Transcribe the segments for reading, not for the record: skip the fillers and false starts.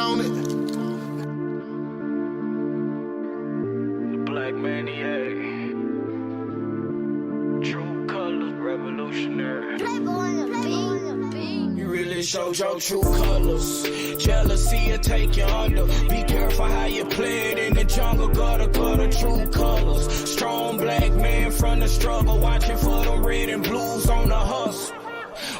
on it. The Black Maniac, True Colors, Revolutionary. You really showed your true colors. Jealousy will take you under. Be careful how you play it in the jungle. Gotta true colors. Strong black man from the struggle, watching for the red and blues on the hustle.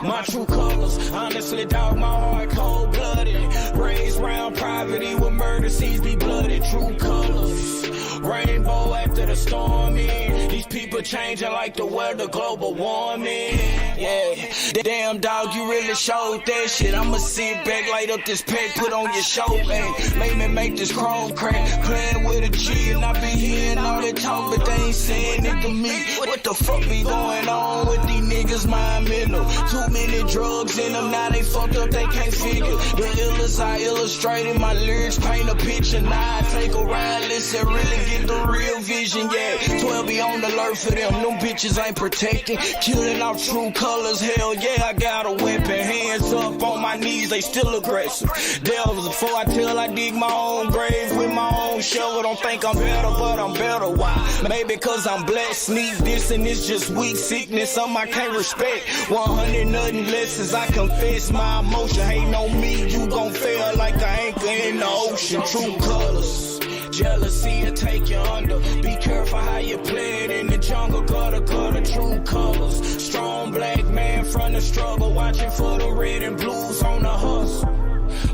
My true colors, honestly, dog, my heart cold-blooded. Raised round poverty with murder scenes be blooded. True colors, rainbow after the storm in. These people changing like the weather, global warming. Yeah, damn dog, you really showed that shit. I'ma sit back, light up this pack, put on your show, man. Make me make this chrome crack, playing with a G, and I be hearing all that talk, but they ain't saying it to me. What the fuck be going on with these niggas, mind mental? Too many drugs in them, now they fucked up, they can't figure. The illest I illustrated, my lyrics paint a picture. Now I take a ride, listen, really get the real vision, yeah. 12 be on the alert for them, them bitches ain't protected. Killing off true colors, hell yeah, I got a weapon. Hands up on my knees, they still aggressive. Devils, before I tell, I dig my own grave with my own shovel. Don't think I'm better, but I'm better. Why? Maybe cause I'm black, sneak this, and it's just weak sickness, something I can't respect. 100 nothing lessons, I confess my emotion. Hating on me, you gon' fail like an anchor in the ocean. True colors, jealousy will take you under. Be careful how you play it in the jungle. Gotta true colors. Strong black man from the struggle, watching for the red and blues on the hustle.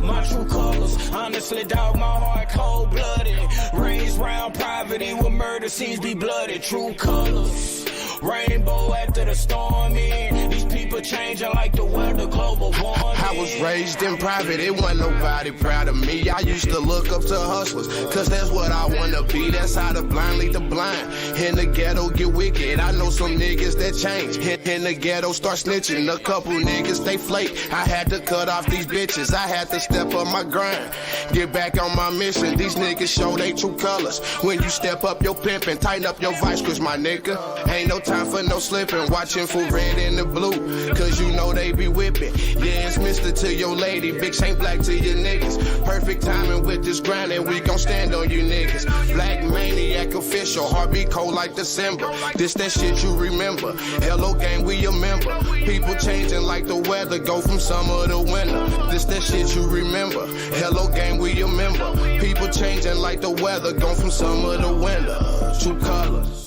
My true colors, honestly, dog, my heart cold-blooded. Raised round poverty with murder scenes be blooded. True colors, rainbow after the storm in. These people changing like the weather, global warming. I was raised in private, it wasn't nobody proud of me. I used to look up to hustlers, cause that's what I wanna be. That's how the blind lead the blind. In the ghetto get wicked, I know some niggas that change. In the ghetto start snitching, a couple niggas they flake. I had to cut off these bitches, I had to step up my grind. Get back on my mission, these niggas show they true colors. When you step up your pimpin', tighten up your vice, cause my nigga, ain't no time for no slipping. Watching for red and the blue, cause you know they be whipping. Yeah, it's Mr. to your lady, bitch ain't black to your niggas. Perfect timing with this grind, and we gon' stand on you niggas. Black maniac official, heartbeat cold like December. This that shit you remember. Hello gang, we a member. People changing like the weather, go from summer to winter. This that shit you remember. Hello gang, we a member. People changing like the weather, go from summer to winter. True colors.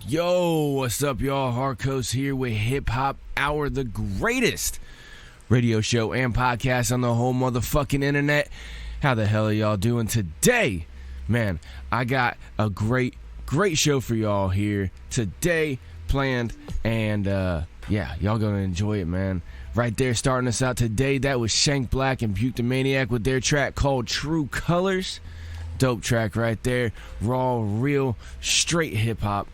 Yo, what's up, y'all? Harkos here with HipHop Hour, the greatest radio show and podcast on the whole motherfucking internet. How the hell are y'all doing today? Man, I got a great show for y'all here today planned, and yeah, y'all gonna enjoy it, man. Right there, starting us out today, that was Shank Black and Buke the Maniac with their track called True Colors. Dope track right there. Raw, real, straight hip-hop.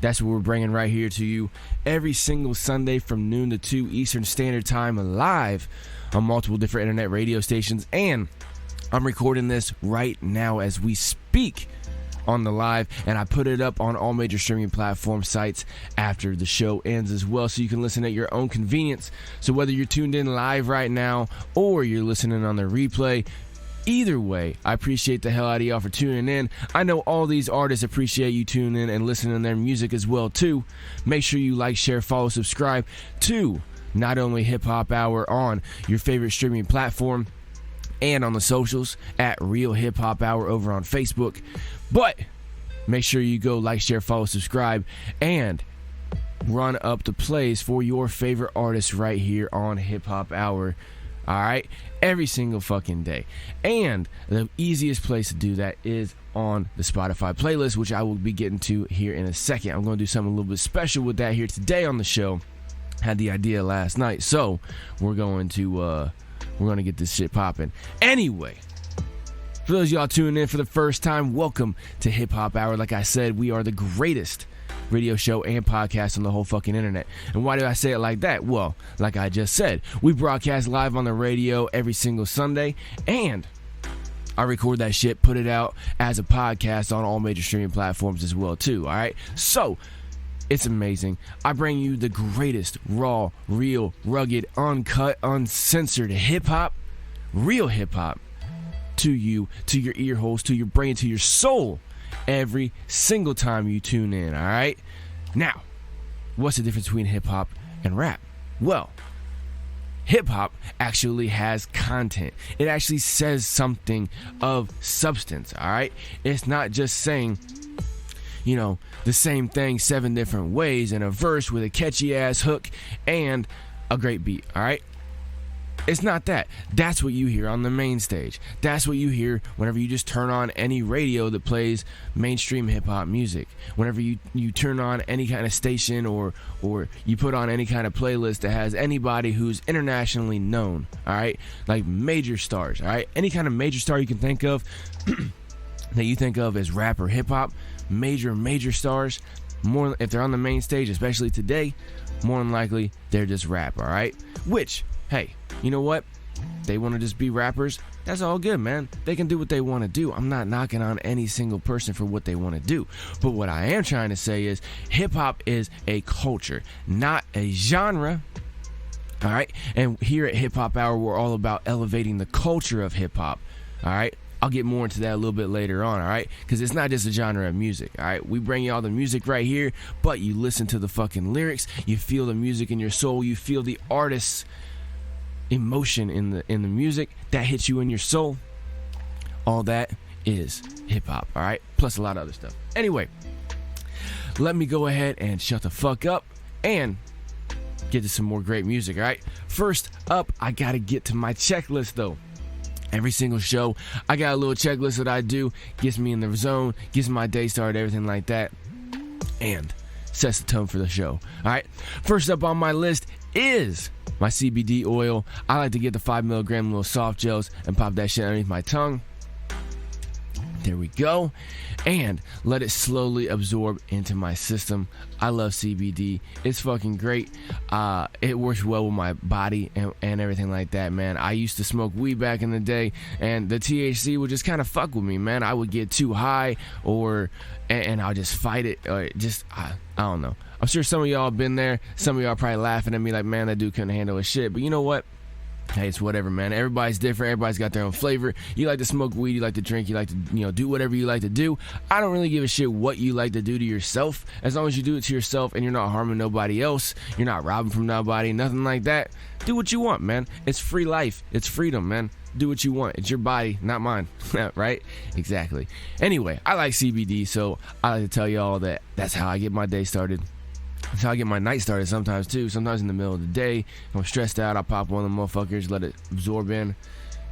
That's what we're bringing right here to you every single Sunday from noon to 2 Eastern Standard Time, live on multiple different internet radio stations. And I'm recording this right now as we speak on the live, and I put it up on all major streaming platform sites after the show ends as well, so you can listen at your own convenience. So whether you're tuned in live right now or you're listening on the replay, either way, I appreciate the hell out of y'all for tuning in. I know all these artists appreciate you tuning in and listening to their music as well, too. Make sure you like, share, follow, subscribe to not only HipHop Hour on your favorite streaming platform and on the socials at Real Hip Hop Hour over on Facebook, but make sure you go like, share, follow, subscribe, and run up the plays for your favorite artists right here on HipHop Hour. Alright, every single fucking day. And the easiest place to do that is on the Spotify playlist, which I will be getting to here in a second. I'm going to do something a little bit special with that here today on the show. Had the idea last night, so we're going to get this shit popping. Anyway, for those of y'all tuning in for the first time, welcome to Hip Hop Hour. Like I said, we are the greatest radio show and podcast on the whole fucking internet. And why do I say it like that? Well, like I just said, we broadcast live on the radio every single Sunday, and I record that shit, put it out as a podcast on all major streaming platforms as well too. All right, so It's amazing. I bring you the greatest raw, real, rugged, uncut, uncensored hip-hop, real hip-hop, to you, to your ear holes, to your brain, to your soul, every single time you tune in, all right? Now, what's the difference between hip-hop and rap? Well, hip-hop actually has content. It actually says something of substance, all right? It's not just saying, you know, the same thing 7 different ways in a verse with a catchy-ass hook and a great beat, all right? It's not that. That's what you hear on the main stage. That's what you hear whenever you just turn on any radio that plays mainstream hip-hop music. Whenever you turn on any kind of station or you put on any kind of playlist that has anybody who's internationally known, all right? Like major stars, all right? Any kind of major star you can think of that you think of as rap or hip-hop, major stars, more if they're on the main stage, especially today, more than likely they're just rap, all right? Which, hey, you know what? They want to just be rappers. That's all good, man. They can do what they want to do. I'm not knocking on any single person for what they want to do. But what I am trying to say is hip-hop is a culture, not a genre. All right? And here at HipHop Hour, we're all about elevating the culture of hip-hop. All right? I'll get more into that a little bit later on, all right? Because it's not just a genre of music, all right? We bring you all the music right here, but you listen to the fucking lyrics. You feel the music in your soul. You feel the artist's emotion in the music that hits you in your soul. All that is hip-hop, all right? Plus a lot of other stuff. Anyway, let me go ahead and shut the fuck up and get to some more great music, all right? First up, I got to get to my checklist, though. Every single show, I got a little checklist that I do, gets me in the zone, gets my day started, everything like that, and sets the tone for the show. All right, first up on my list is my CBD oil. I like to get the 5 milligram little soft gels and pop that shit underneath my tongue. There we go. And let it slowly absorb into my system. I love CBD. It's fucking great. It works well with my body and everything like that, man. I used to smoke weed back in the day, and the THC would just kind of fuck with me, man. I would get too high, and I'll just fight it. Or I don't know. I'm sure some of y'all have been there. Some of y'all are probably laughing at me like, man, that dude couldn't handle his shit. But you know what? Hey, it's whatever, man. Everybody's different. Everybody's got their own flavor. You like to smoke weed. You like to drink. You like to, do whatever you like to do. I don't really give a shit what you like to do to yourself. As long as you do it to yourself and you're not harming nobody else. You're not robbing from nobody. Nothing like that. Do what you want, man. It's free life. It's freedom, man. Do what you want. It's your body, not mine. Right? Exactly. Anyway, I like CBD, so I like to tell y'all that that's how I get my day started. That's how I get my night started sometimes too. Sometimes in the middle of the day, if I'm stressed out, I pop one of them motherfuckers, let it absorb in,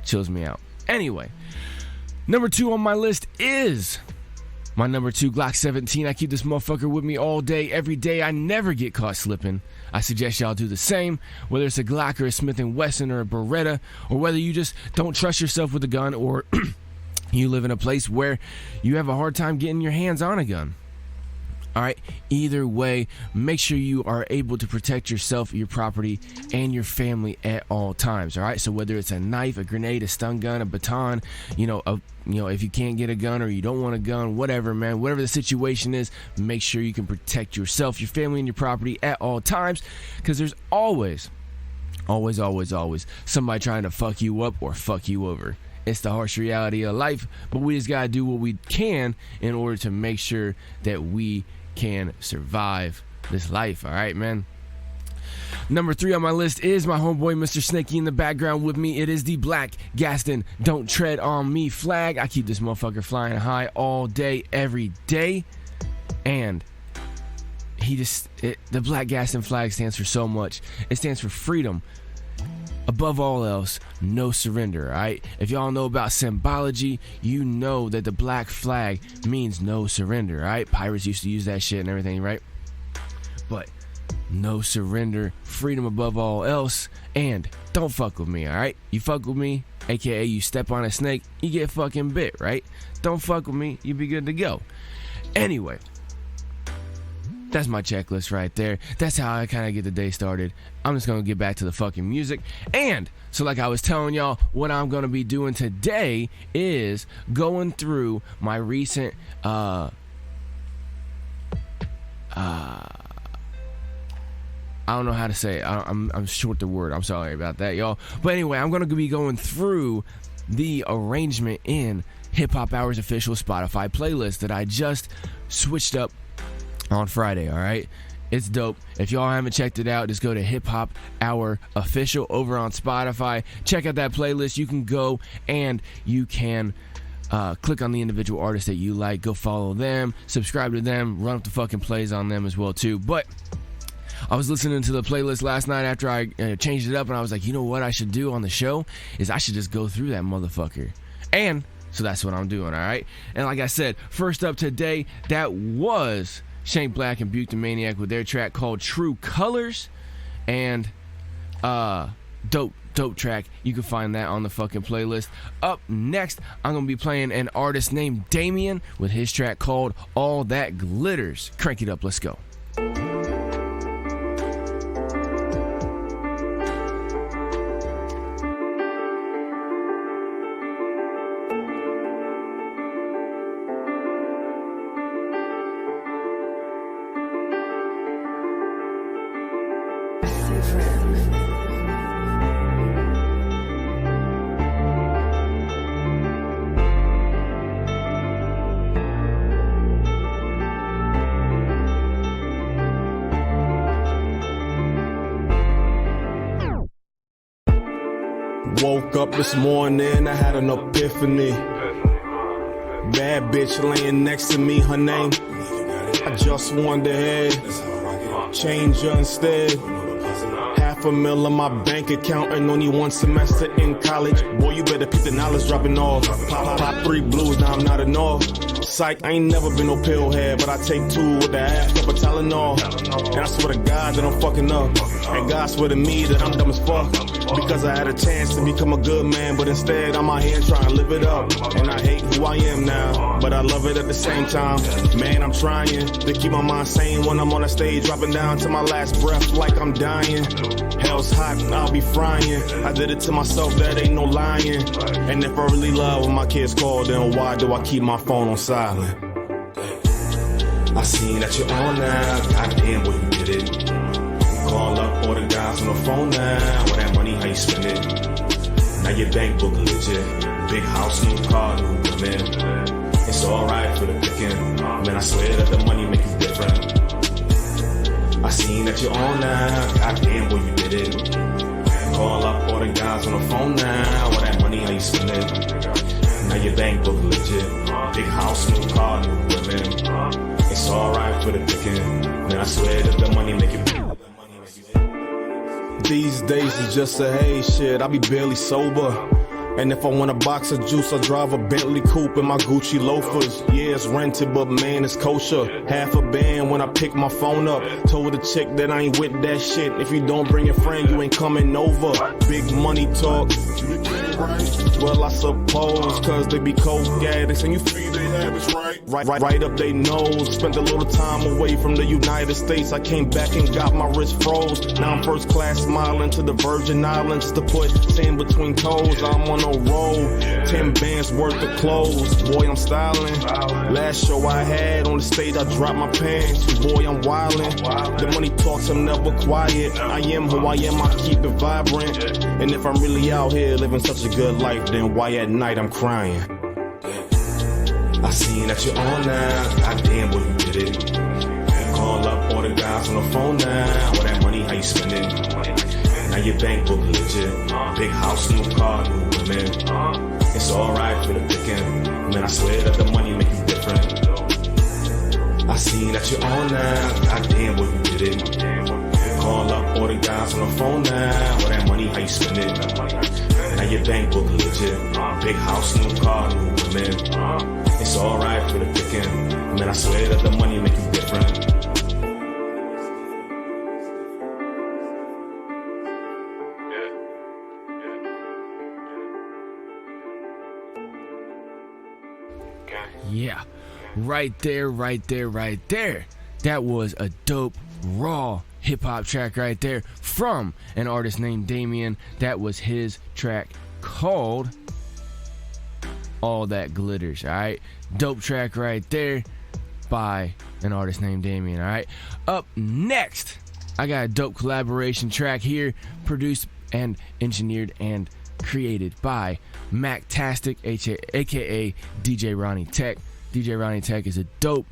chills me out. Anyway, number 2 on my list is my number 2 Glock 17. I keep this motherfucker with me all day, every day. I never get caught slipping. I suggest y'all do the same, whether it's a Glock or a Smith & Wesson or a Beretta, or whether you just don't trust yourself with a gun, or you live in a place where you have a hard time getting your hands on a gun. All right, either way, make sure you are able to protect yourself, your property, and your family at all times. All right, so whether it's a knife, a grenade, a stun gun, a baton, if you can't get a gun or you don't want a gun, whatever, man, whatever the situation is, make sure you can protect yourself, your family, and your property at all times, because there's always somebody trying to fuck you up or fuck you over. It's the harsh reality of life, but we just gotta do what we can in order to make sure that we can survive this life. All right, man. Number 3 on my list is my homeboy Mr. Snaky in the background with me. It is the Black Gaston Don't Tread on Me flag. I keep this motherfucker flying high all day, every day. And the Black Gaston flag stands for so much. It stands for freedom. Above all else, no surrender, all right? If y'all know about symbology, you know that the black flag means no surrender, all right? Pirates used to use that shit and everything, right? But no surrender, freedom above all else, and don't fuck with me, all right? You fuck with me, aka you step on a snake, you get fucking bit, right? Don't fuck with me, you be good to go. Anyway, that's my checklist right there. That's how I kind of get the day started. I'm just going to get back to the fucking music. And so like I was telling y'all, what I'm going to be doing today is going through my recent I don't know how to say it. I'm short the word. I'm sorry about that, y'all. But anyway, I'm going to be going through the arrangement in Hip Hop Hour's official Spotify playlist that I just switched up on Friday, all right? It's dope. If y'all haven't checked it out, just go to Hip Hop Hour Official over on Spotify. Check out that playlist. You can go and you can click on the individual artists that you like. Go follow them, subscribe to them, run up the fucking plays on them as well too. But I was listening to the playlist last night after I changed it up, and I was like, you know what I should do on the show is I should just go through that motherfucker. And so that's what I'm doing, all right? And like I said, first up today, that was Shank Black and Buke the Maniac with their track called True Colors. And dope track. You can find that on the fucking playlist. Up next, I'm going to be playing an artist named Damien with his track called All That Glitters. Crank it up. Let's go. Woke up this morning, I had an epiphany. Bad bitch laying next to me, her name, I just wanted to head, change her instead. $500,000 in my bank account and only one semester in college. Boy, you better pick the knowledge dropping off. Pop 3 blues, now I'm not enough. Psych, I ain't never been no pill head, but I take 2 with the half cup of Tylenol. And I swear to God that I'm fucking up. And God swear to me that I'm dumb as fuck. Because I had a chance to become a good man, but instead I'm out here trying to live it up. And I hate who I am now, but I love it at the same time. Man, I'm trying to keep my mind sane when I'm on the stage, dropping down to my last breath like I'm dying. Hell's hot, I'll be frying. I did it to myself, that ain't no lying. And if I really love when my kids call, then why do I keep my phone on silent? I seen that you're on now, goddamn what you did it. Call up all the guys on the phone now. With that money, how you spend it? Now your bank book legit. Big house, new car, new women. It's alright for the picking. Man, I swear that the money make you different. I seen that you're on now. Goddamn, boy, you did it. Call up all the guys on the phone now. With that money, how you spend it? Now your bank book legit. Big house, new car, new women. It's alright for the picking. Man, I swear that the money make you. These days is just a hey shit, I be barely sober. And if I want a box of juice, I drive a Bentley coupe in my Gucci loafers. Yeah, it's rented, but man, it's kosher. Half a band when I pick my phone up. Told the chick that I ain't with that shit. If you don't bring your friend, you ain't coming over. Big money talk. Well, I suppose, cause they be coke addicts and you feed their habits right up their nose. Spent a little time away from the United States. I came back and got my wrist froze. Now I'm first class smiling to the Virgin Islands to put sand between toes. I'm on a roll, 10 bands worth of clothes. Boy, I'm styling. Last show I had on the stage, I dropped my pants. Boy, I'm wildin'. The money talks, I'm never quiet. I am who I am, I keep it vibrant. And if I'm really out here living such a good life, then why at night I'm crying? I seen that you're on now. Goddamn, boy, you did it. Call up all the guys on the phone now. With that money, how you spend it? Now your bank book legit. Big house, new car, new women. It's alright for the picking. Man, I swear that the money make you different. I seen that you're on now. Goddamn, boy, you did it. Call up all the guys on the phone now. With that money, how you spend it? Now your bank book legit. Big house, new car, new women. It's alright for the picking. Man, I swear that the money make you different. Yeah, right there. That was a dope, raw hip-hop track right there from an artist named Damien. That was his track called All That Glitters, all right? Dope track right there by an artist named Damien, all right? Up next, I got a dope collaboration track here, produced and engineered and created by Mactastic, aka DJ Ronnie Tech. DJ Ronnie Tech is a dope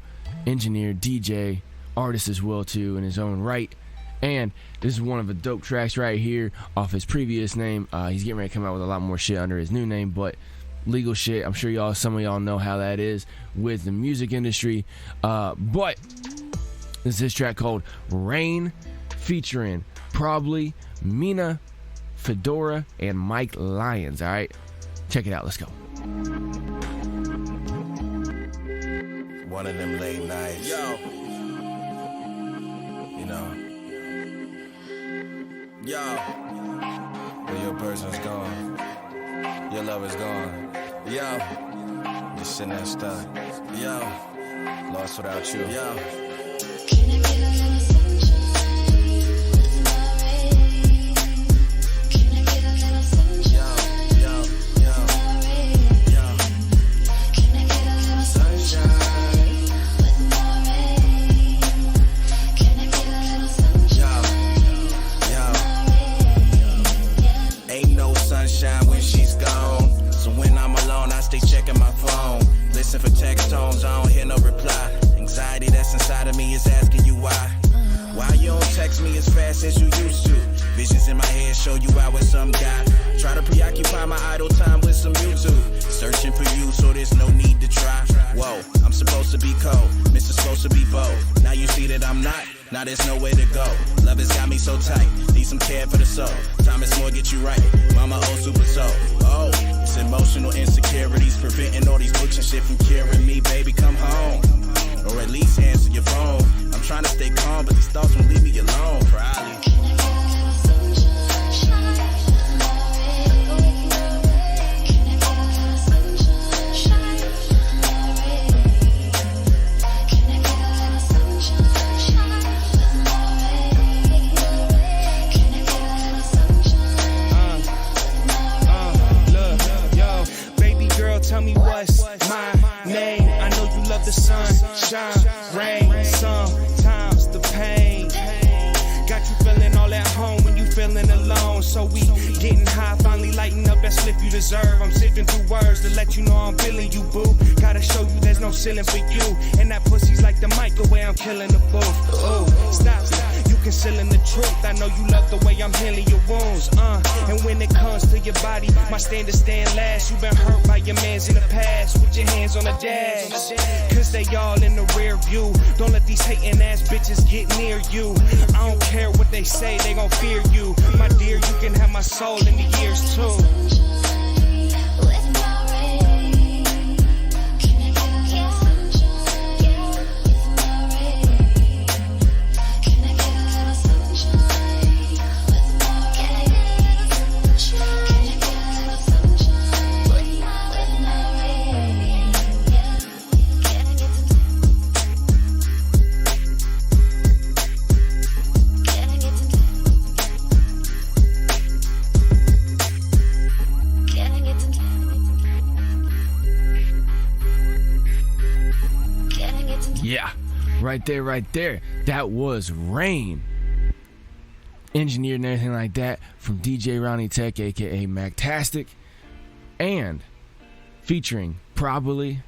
engineer, DJ, artist as well too in his own right. And this is one of the dope tracks right here off his previous name. He's getting ready to come out with a lot more shit under his new name, but legal shit. I'm sure some of y'all know how that is with the music industry. But this is his track called Rain, featuring Probably, Mina, Fedora, and Mike Lyons. All right, check it out. Let's go. One of them late nights. Yo. You know. Yo. Where your person's gone. Your lover's gone. Yo. Just sitting there stuck. Yo. Lost without you. Yo. Can I get a little sunshine with my rain? Can I get a little sunshine with my rain? Can I get a little sunshine with my rain? Can I get a little sunshine with my rain? Ain't no sunshine when she's gone. So when I'm alone, I stay checking my phone. Listen for text tones, I don't hear no reply. Anxiety that's inside of me is asking you why. Why you don't text me as fast as you used to? Visions in my head show you out with some guy. Try to preoccupy my idle time with some YouTube. Searching for you, so there's no need to try. Whoa, I'm supposed to be cold, Mr. supposed to be bold. Now you see that I'm not, now there's nowhere to go. Love has got me so tight, need some care for the soul. Time is more, get you right, mama oh super soul. Oh, it's emotional insecurities preventing all these books and shit from curing me. Baby, come home, or at least answer your phone. I'm trying to stay calm, but these thoughts won't leave me alone. Probably. Can I get a little sunshine with my rain? Can I get a little sunshine with my rain? Can I get a little sunshine with my rain? Can I get a little sunshine with my rain? Look, yo, baby girl, tell me what's my name. I know you love the sunshine, rain, sometimes the pain. Got you feeling all at home when you feeling alone. So we getting high, finally lighting up that slip you deserve. I'm sifting through words to let you know I'm feeling you, boo. Gotta show you there's no ceiling for you. And that pussy's like the microwave, I'm killing the booth. Ooh, stop, you concealing the truth. I know you love the way I'm healing your wounds, And when it comes to your body, my standards stand last. You been hurt by your mans in the past. Put your hands on the dash, cause they all in the rear view. Don't let these hating ass bitches get near you. I don't care what they say, they gon' fear you. My dear, you can have my soul in the years too. With my rain, can I get a little sunshine with my rain? Can I get a little sunshine with my rain? Can I get a little sunshine with my rain? Can I get some? Can I get some? Can I get some? Can I get some? Yeah, right there. That was Rain. Engineered and everything like that from DJ Ronnie Tech, aka Mactastic, and featuring Probably,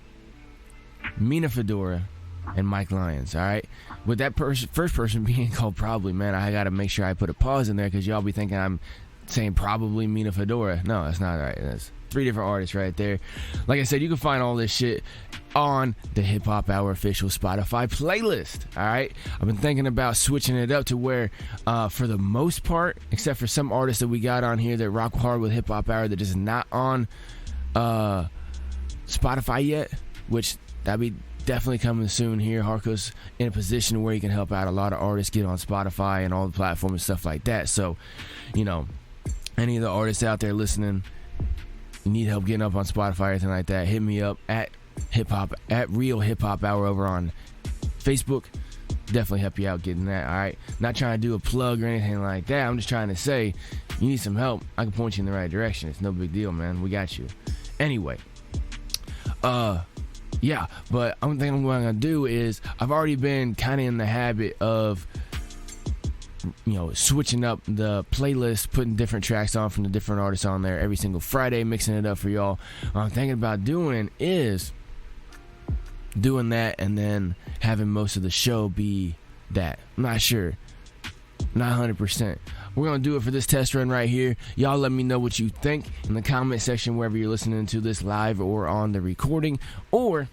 Mina Fedora, and Mike Lyons. All right, with that first person being called Probably, man, I gotta make sure I put a pause in there because y'all be thinking I'm saying Probably Mina Fedora. No, that's not right. That's 3 different artists right there. Like I said, you can find all this shit on the Hip Hop Hour official Spotify playlist. All right, I've been thinking about switching it up to where, for the most part, except for some artists that we got on here that rock hard with Hip Hop Hour that is not on Spotify yet, which that'd be definitely coming soon here. Harkos in a position where he can help out a lot of artists get on Spotify and all the platforms and stuff like that. So, you know, any of the artists out there listening, you need help getting up on Spotify or anything like that, hit me up at Real Hip Hop Hour over on Facebook. Definitely help you out getting that. All right, not trying to do a plug or anything like that. I'm just trying to say, you need some help, I can point you in the right direction. It's no big deal, man. We got you. Anyway, yeah, but one thing I'm going to do is, I've already been kind of in the habit of switching up the playlist, putting different tracks on from the different artists on there every single Friday, mixing it up for y'all. What I'm thinking about doing is doing that and then having most of the show be that. I'm not sure. Not 100%. We're going to do it for this test run right here. Y'all let me know what you think in the comment section wherever you're listening to this live or on the recording. Or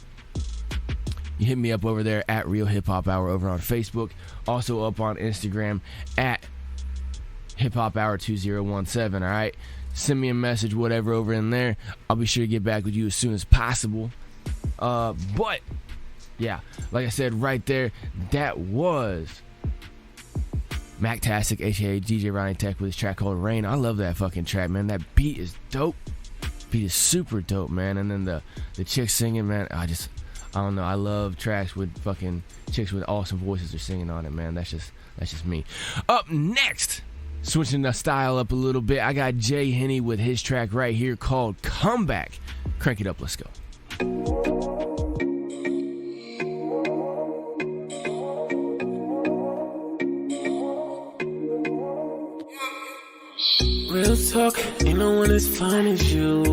you hit me up over there at Real Hip Hop Hour over on Facebook. Also up on Instagram at HipHop Hour 2017. All right? Send me a message, whatever, over in there. I'll be sure to get back with you as soon as possible. But, yeah, like I said right there, that was Mactastic, a.k.a. DJ Ronnie Tech, with his track called Rain. I love that fucking track, man. That beat is dope. Beat is super dope, man. And then the chick singing, man, I don't know. I love tracks with fucking chicks with awesome voices are singing on it, man. That's just me. Up next, switching the style up a little bit, I got Jay Henny with his track right here called Comeback. Crank it up, let's go. Real talk, ain't no one as fine as you.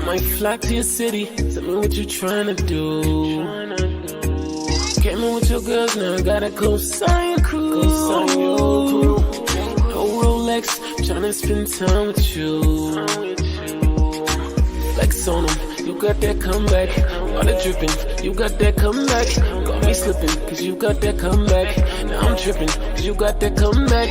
Might fly to your city, tell me what you tryna do. Came in with your girls, now I gotta co-sign your crew. No Rolex, tryna spend time with you. Flex on them, you got that comeback. Water dripping, you got that comeback. Got me slipping, cause you got that comeback. Now I'm tripping, cause you got that comeback.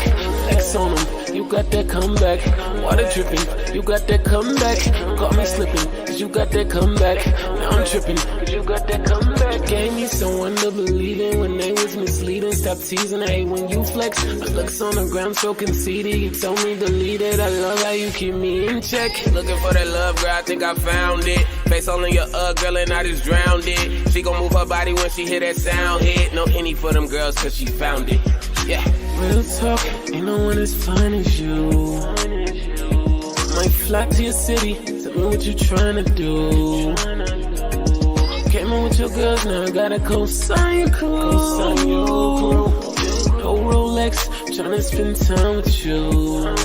Flex on them, you got that comeback. Water dripping, you got that comeback. Got me slipping, cause you got that comeback. Now I'm tripping, cause you got that comeback. You gave me someone to believe in when they was misleading. Stop teasing, I hate when you flex. My looks on the ground so conceited. You told me to lead it, I love how you keep me in check. Looking for that love, girl, I think I found it. Face all in your girl, and I just drowned it. She gon' move her body when she hear that sound hit. No any for them girls, cause she found it. Yeah. Real talk, ain't no one as fine as you. Might fly to your city, tell me what you tryna do. Came in with your girls, now I gotta co-sign your crew. No Rolex, tryna spend time with you.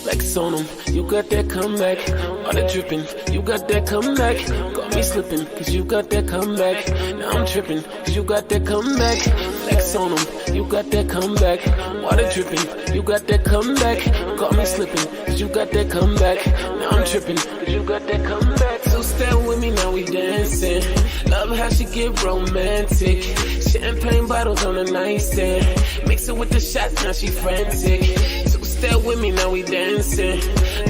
Flex on them, you got that comeback. Water dripping, you got that comeback. Got me slipping, cause you got that comeback. Now I'm tripping, cause you got that comeback. Flex on them, you got that comeback. Water dripping, you got that comeback. Got me slipping, cause you got that comeback. Now I'm tripping, cause you got that comeback. So stand with me, now we dancing. Love how she get romantic. Champagne bottles on the nightstand. Mix it with the shots, now she frantic. So stay with me, now we dancing.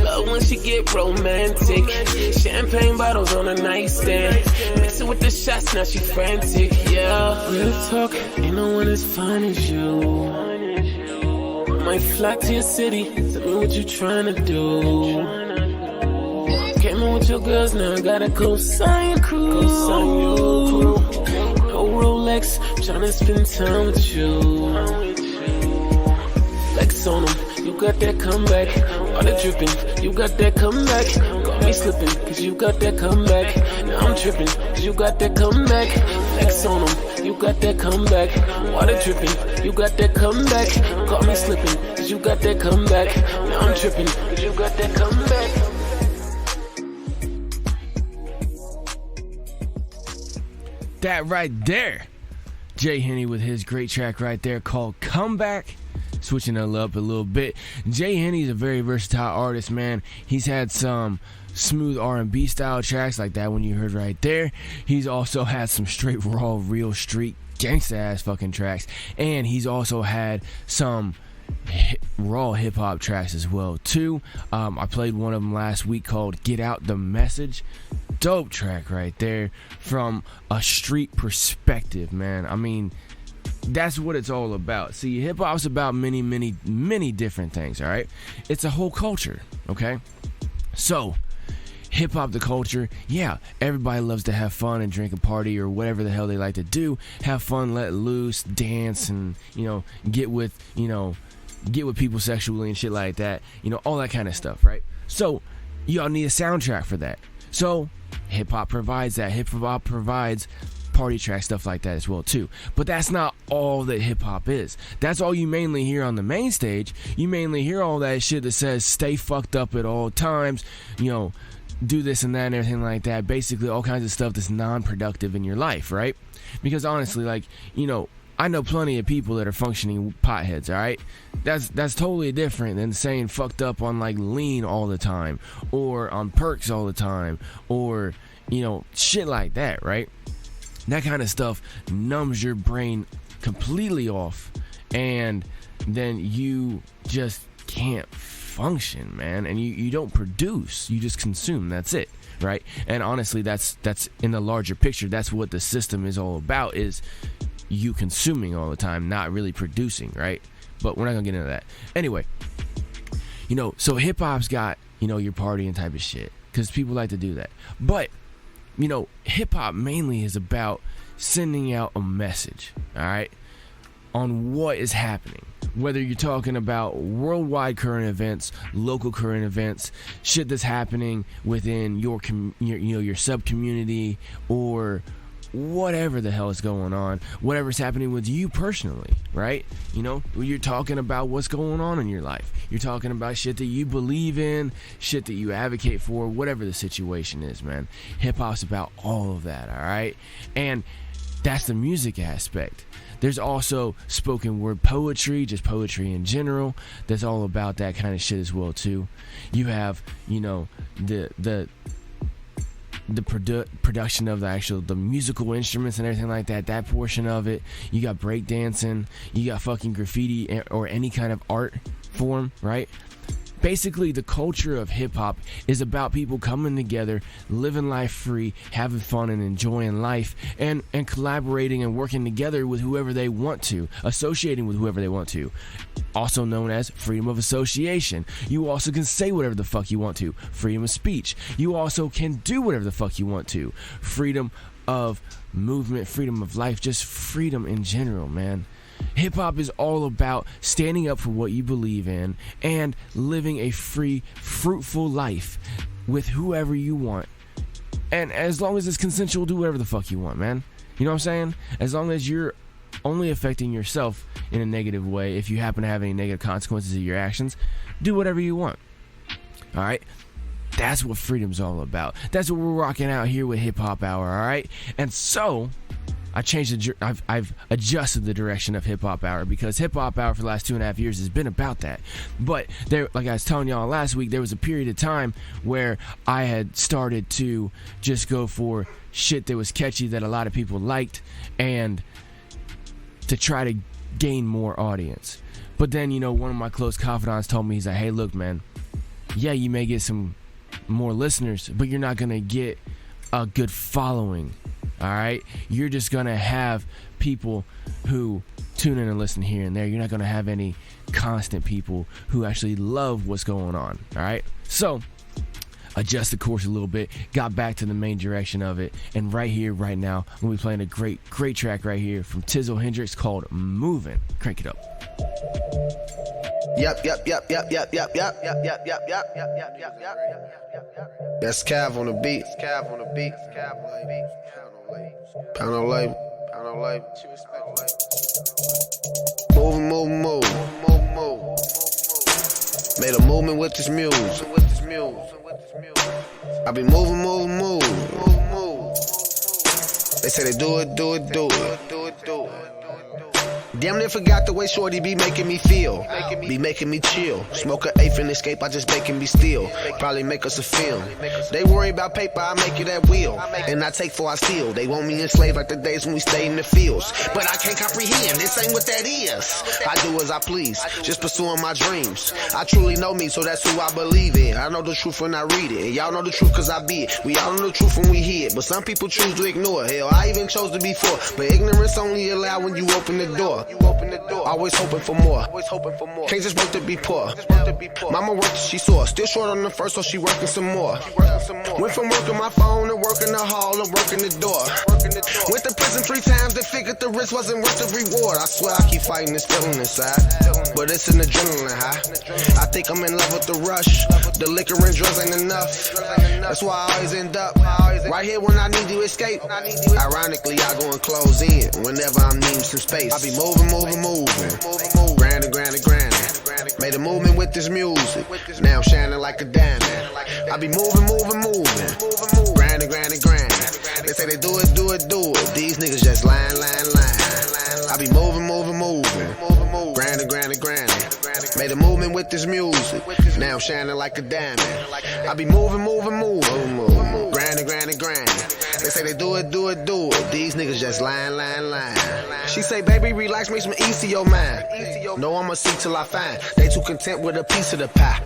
Love when she get romantic. Champagne bottles on the nightstand. Mix it with the shots, now she frantic, yeah. Real talk, ain't no one as fine as you. Might fly to your city, tell me what you tryna do. Came in with your girls, now I gotta co-sign your crew. No Rolex, tryna spend time with you. Flex on them, you got that comeback. Water dripping, you got that comeback. Got me slipping, cause you got that comeback. Now I'm tripping, cause you got that comeback. Flex on them, you got that comeback. Water dripping, you got that comeback. Got me slipping, cause you got that comeback. Now I'm tripping, cause you got that comeback. That right there, Jay Henny with his great track right there called Comeback. Switching it up a little bit. Jay Henny's a very versatile artist, man. He's had some smooth R&B style tracks like that one you heard right there. He's also had some straight raw, real street gangsta ass fucking tracks, and he's also had some raw hip hop tracks as well too. I played one of them last week called Get Out the Message. Dope track right there from a street perspective, man. I mean, that's what it's all about. See, hip hop's about many, many, many different things, all right? It's a whole culture, okay? So, hip hop, the culture, yeah, everybody loves to have fun and drink and party or whatever the hell they like to do. Have fun, let loose, dance, and, get with people sexually and shit like that. All that kind of stuff, right? So, y'all need a soundtrack for that. So, hip hop provides that. Hip hop provides party track, stuff like that as well too. But that's not all that hip hop is. That's all you mainly hear on the main stage. You mainly hear all that shit that says stay fucked up at all times, you know, do this and that and everything like that. Basically all kinds of stuff that's non-productive in your life, right? Because honestly, like, you know, I know plenty of people that are functioning potheads, alright? That's totally different than saying fucked up on like lean all the time, or on perks all the time, or, you know, shit like that, right? That kind of stuff numbs your brain completely off, and then you just can't function, man, and you don't produce, you just consume. That's it, right? And honestly, that's in the larger picture, that's what the system is all about, is you consuming all the time, not really producing, right? But we're not gonna get into that anyway. You know, so hip-hop's got, you know, your partying type of shit, because people like to do that. But, you know, hip-hop mainly is about sending out a message, all right, on what is happening. Whether you're talking about worldwide current events, local current events, shit that's happening within your sub-community, or whatever the hell is going on, whatever's happening with you personally, right? You know, you're talking about what's going on in your life. You're talking about shit that you believe in, shit that you advocate for, whatever the situation is, man. Hip-hop's about all of that, all right? And that's the music aspect. There's also spoken word poetry, just poetry in general, that's all about that kind of shit as well too. You have, you know, the production of the musical instruments and everything like that, that portion of it. You got breakdancing, you got fucking graffiti or any kind of art form, right? Basically, the culture of hip-hop is about people coming together, living life free, having fun and enjoying life, and collaborating and working together with whoever they want to, associating with whoever they want to. Also known as freedom of association. You also can say whatever the fuck you want to. Freedom of speech. You also can do whatever the fuck you want to. Freedom of movement, freedom of life, just freedom in general, man. Hip-hop is all about standing up for what you believe in and living a free, fruitful life with whoever you want. And as long as it's consensual, do whatever the fuck you want, man. You know what I'm saying? As long as you're only affecting yourself in a negative way, if you happen to have any negative consequences of your actions, do whatever you want. Alright? That's what freedom's all about. That's what we're rocking out here with HipHop Hour, alright? And so I've adjusted the direction of HipHop Hour, because HipHop Hour for the last 2.5 years has been about that. But there, like I was telling y'all last week, there was a period of time where I had started to just go for shit that was catchy that a lot of people liked, and to try to gain more audience. But then, you know, one of my close confidants told me, he's like, hey, look, man, yeah, you may get some more listeners, but you're not gonna get a good following. Alright, you're just gonna have people who tune in and listen here and there. You're not gonna have any constant people who actually love what's going on. Alright, so adjust the course a little bit, got back to the main direction of it, and right here, right now, I'm gonna be playing a great track right here from Tizzle Hendrix called Movin'. Crank it up. Yep. That's Cav on the beat. Pound on label. Move. Made a movement with this muse. I be moving. They say they do it. Damn near forgot the way shorty be making me feel. Be making me chill. Smoke an eighth and escape, I just bake and be still. Probably make us a film. They worry about paper, I make it at will. And I take for I steal. They want me enslaved like the days when we stayed in the fields. But I can't comprehend, this ain't what that is. I do as I please, just pursuing my dreams. I truly know me, so that's who I believe in. I know the truth when I read it, and y'all know the truth cause I be it. We all know the truth when we hear it, but some people choose to ignore it. Hell, I even chose to be for, but ignorance only allowed when you open the door. Always hoping for more. Can't just work to be poor. Mama worked till she sore. Still short on the first, so she working some more. Went from working my phone to working the hall to working the door. Went to prison 3 times, they figured the risk wasn't worth the reward. I swear I keep fighting this feeling inside, but it's an adrenaline high. I think I'm in love with the rush. The liquor and drugs ain't enough. That's why I always end up right here when I need to escape. Ironically, I go and close in whenever I'm needing some space. I be moving. Grinding. Made a movement with this music. Now I'm shining like a diamond. I be moving. Grinding. They say they do it. These niggas just lying. I be moving. Grinding. Made a movement with this music. Now I'm shining like a diamond. I be moving. Grinding. They say they do it. These niggas just lying. She say, baby, relax, make some ease to your mind. No, I'ma see till I find. They too content with a piece of the pie.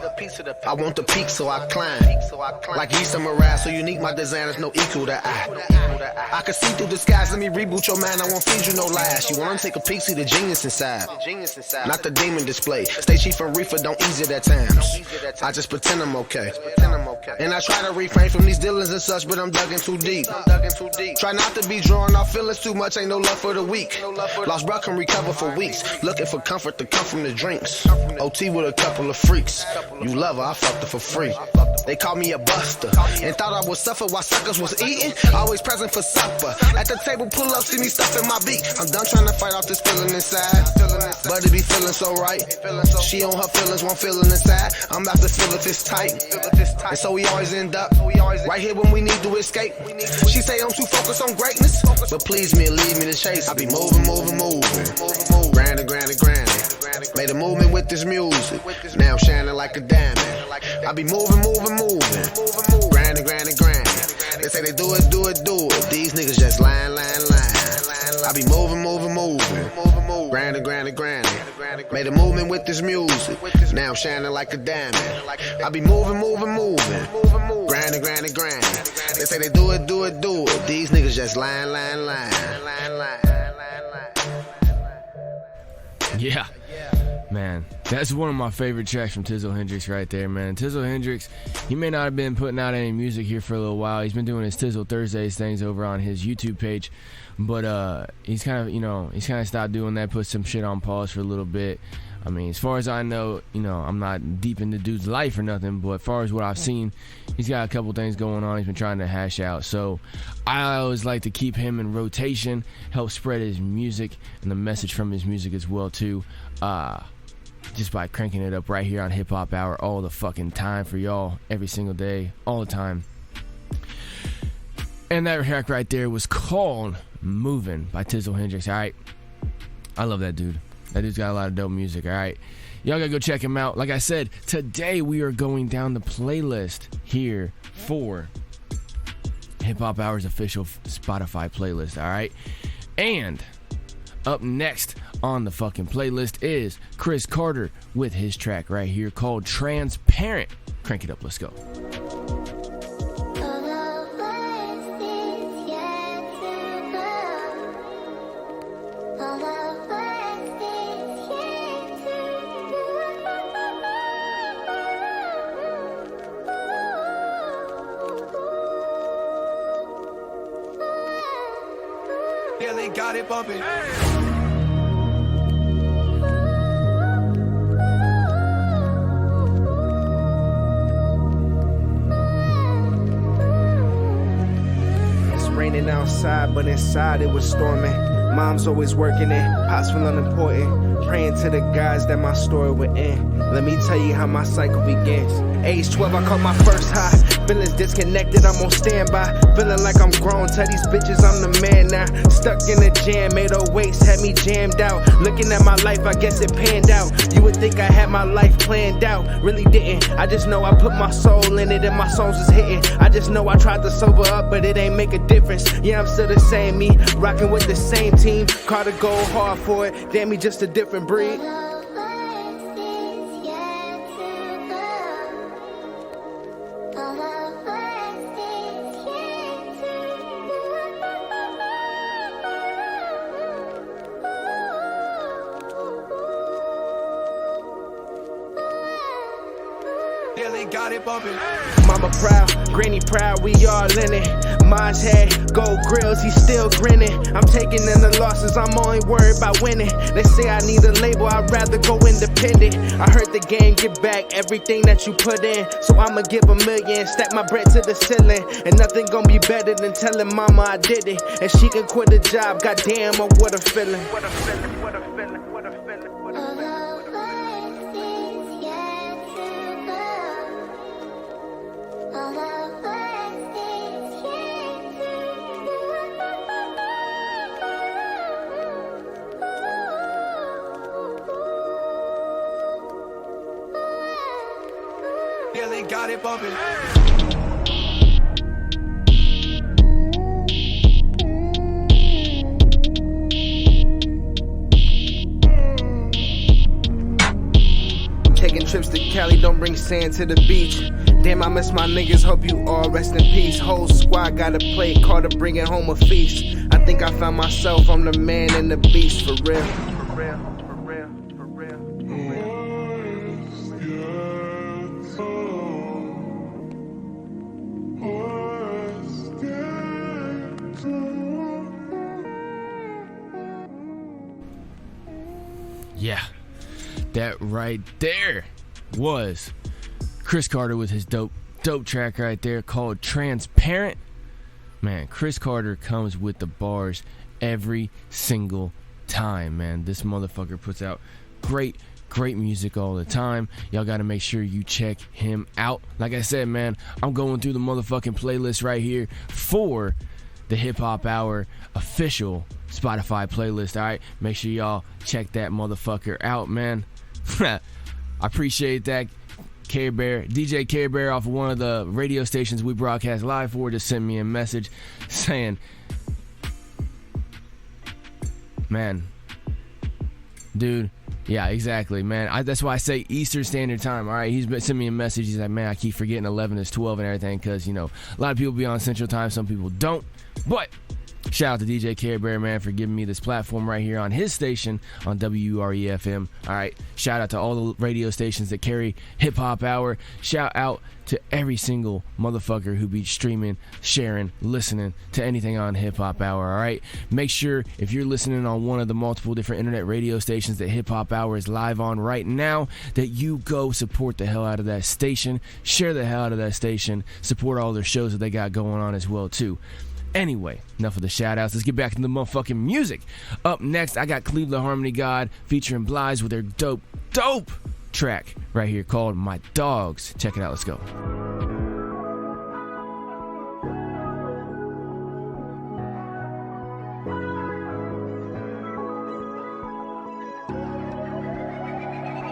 I want the peak, so I climb. Like East Samurai, so unique, my design is no equal to I can see through the skies, let me reboot your mind, I won't feed you no lies. You wanna take a peek, see the genius inside. Not the demon display. Stay chief and reefer, don't ease it at times. I just pretend I'm okay. And I try to refrain from these dealings and such, but I'm dug in too deep. Try not to be drawn off feelings too much, ain't no love for the weak. Lost bruh can recover for weeks. Looking for comfort to come from the drinks. OT with a couple of freaks. You love her, I fucked her for free. They call me a buster and thought I would suffer while suckers was eating. Always present for supper. At the table, pull up, see me stuffing my beat. I'm done trying to fight off this feeling inside, but it be feeling so right. She on her feelings, one feeling inside. I'm about to feel if it's tight. And so we always end up right here when we need to escape. She say I'm too focused on greatness, but please me and leave me to chase. I be moving. Grinding. Made a movement with this music. Now I'm shining like a diamond. I be moving. Grinding. They say they do it. These niggas just lying. I be moving. Grinding. Made a movement with this music. Now I'm shining like a diamond. I be moving. Grinding. They say they do it. These niggas just lying. Yeah, man, that's one of my favorite tracks from Tizzle Hendrix right there, man. Tizzle Hendrix, he may not have been putting out any music here for a little while. He's been doing his Tizzle Thursdays things over on his YouTube page, but he's kind of stopped doing that, put some shit on pause for a little bit. I mean, as far as I know, I'm not deep into dude's life or nothing, but as far as what I've seen, he's got a couple things going on he's been trying to hash out. So I always like to keep him in rotation, help spread his music and the message from his music as well, too, just by cranking it up right here on Hip Hop Hour all the fucking time for y'all, every single day, all the time. And that track right there was called Moving by Tizzle Hendrix, all right? I love that dude. That dude's got a lot of dope music, all right? Y'all gotta go check him out. Like I said, today we are going down the playlist here for Hip Hop Hour's official Spotify playlist, all right? And up next on the fucking playlist is Chris Carter with his track right here called Transparent. Crank it up, let's go. Yeah, they got it bumping. It's raining outside, but inside it was storming. Mom's always working it, pops feeling important. Praying to the gods that my story would end. Let me tell you how my cycle begins. Age 12, I caught my first high. Feelings disconnected, I'm on standby. Feeling like I'm grown, tell these bitches I'm the man now. Stuck in a jam, 808s had me jammed out. Looking at my life, I guess it panned out. You would think I had my life planned out, really didn't. I just know I put my soul in it and my songs is hitting. I just know I tried to sober up, but it ain't make a difference. Yeah, I'm still the same me, rocking with the same team. Caught to go hard for it, damn me just a different breed. Billy got it bumping. Mama proud, granny proud, we all in it. Maz had gold grills, he still grinning. I'm taking in the losses, I'm only worried about winning. They say I need a label, I'd rather go independent. I heard the game give back everything that you put in, so I'ma give $1 million, stack my bread to the ceiling. And nothing gon' be better than telling mama I did it. And she can quit a job, goddamn, oh, what a feeling. What a feeling, what a feeling, what a feeling, what a feeling. Billy got it bumping. Taking trips to Cali, don't bring sand to the beach. Damn, I miss my niggas, hope you all rest in peace. Whole squad got a plate, called to bringing home a feast. I think I found myself, I'm the man and the beast, for real. For real, for real, for real, for real. Yeah, that right there was Chris Carter with his dope track right there called Transparent. Man, Chris Carter comes with the bars every single time, man. This motherfucker puts out great music all the time. Y'all gotta make sure you check him out. Like I said, man, I'm going through the motherfucking playlist right here for the Hip Hop Hour official Spotify playlist. All right, make sure y'all check that motherfucker out, man. I appreciate that. Care Bear, DJ Care Bear off of one of the radio stations we broadcast live for, just sent me a message saying, man, dude, yeah, exactly, man. That's why I say Eastern Standard Time. All right, he's been sending me a message. He's like, man, I keep forgetting 11 is 12 and everything because, you know, a lot of people be on Central Time, some people don't. But shout out to DJ Care Bear, man, for giving me this platform right here on his station on WRE-FM. All right, shout out to all the radio stations that carry Hip Hop Hour. Shout out to every single motherfucker who be streaming, sharing, listening to anything on Hip Hop Hour. All right, make sure if you're listening on one of the multiple different internet radio stations that Hip Hop Hour is live on right now, that you go support the hell out of that station, share the hell out of that station, support all their shows that they got going on as well too. Anyway, enough of the shout-outs. Let's get back to the motherfucking music. Up next, I got Cleveland Harmony God featuring Blythe with their dope track right here called My Dogs. Check it out. Let's go.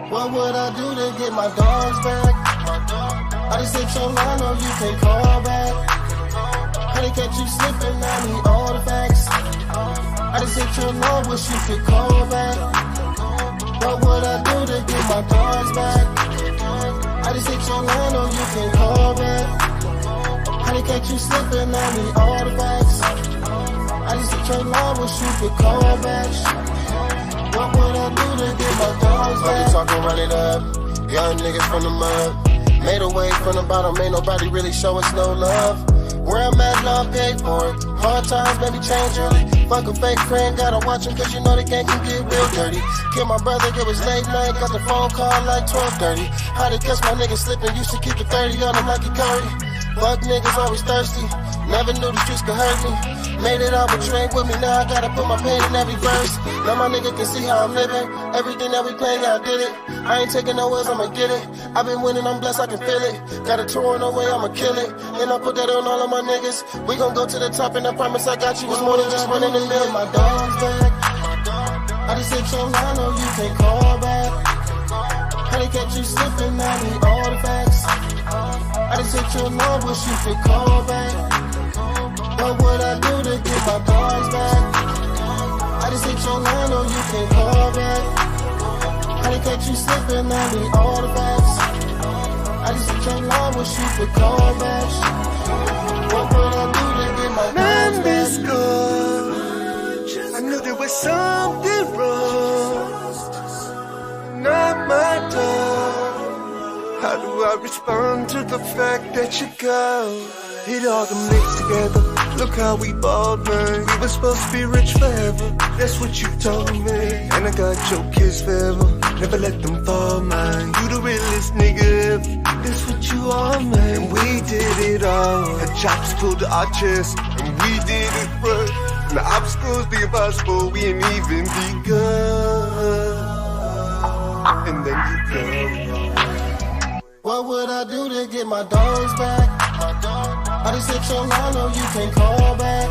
What would I do to get my dogs back? I just hit your line, no, you can't call back. I didn't catch you slipping, I need all the facts. I just hit your line, wish you could call back. What would I do to get my dogs back? I just hit your line, no, you can't call back. I didn't catch you slipping, I need all the facts. I just hit your line, wish you could call back. What would I do to get my dogs back? Money talking, run it up. Young niggas from the mud. Made a way from the bottom, ain't nobody really show us no love. Where I'm at now, I'm paid for it. Hard times, maybe change early. Fuck a fake friend, gotta watch him, cause you know the gang can get real dirty. Kill my brother, it was late night, got the phone call like 12:30. How to catch my niggas slipping, used to keep the 30 on him like a curry. Fuck niggas always thirsty, never knew the streets could hurt me. Made it all, but you ain't with me, now I gotta put my pain in every verse. Now my nigga can see how I'm living, everything that we playing, I did it. I ain't taking no words, I'ma get it. I've been winning, I'm blessed, I can feel it. Got a tour on the way, I'ma kill it. And I put that on all of my niggas. We gon' go to the top, and I promise I got you. It's more than just running the mill. My dogs back. I just hit your line, no, you can't call back. I didn't catch you slipping, I need all the facts. I just hit your line, wish you could call back. What would I do to get my dogs back? I just hit your line, no, you can't call back. I didn't catch you slipping, I need all the facts. I just hit your line, wish you could call back. What would I do to get my dogs back? Good. I knew there was something wrong. Not my dog. How do I respond to the fact that you go? It all can mix together. Look how we balled, man. We were supposed to be rich forever. That's what you told me. And I got your kiss forever. Never let them fall, man. You the realest nigga ever. That's what you are, man. And we did it all. Had chops pulled to our chest, and we did it right. And the obstacles, the impossible, we ain't even begun. And then you go. What would I do to get my dogs back? I just hit your line, no, you can't call back.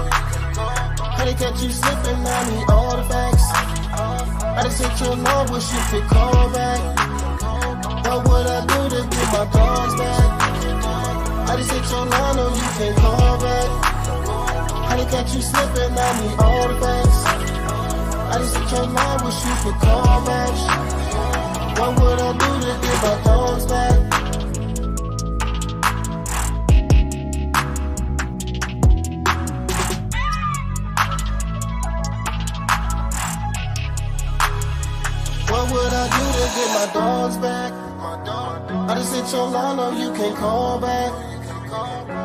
How they catch you slipping, I need all the facts. I just hit your line, wish you could call back. What would I do to get my dogs back? I just hit your line, no, you can't call back. How they catch you slipping, I need all the facts. I just hit your line, wish you could call back. What would I do to get my dogs back? What would I do to get my dogs back? I just hit your line, no, you can't call back.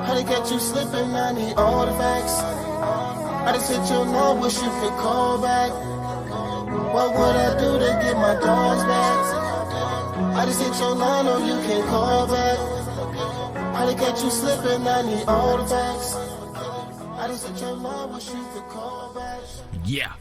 How they catch you slipping, I need all the facts. I just hit your line, wish you could call back. What would I do to get my dogs back? I just hit your line, no, you can't call back. How they catch you slipping, I need all the facts. I just hit your line, wish you could call back. Yeah,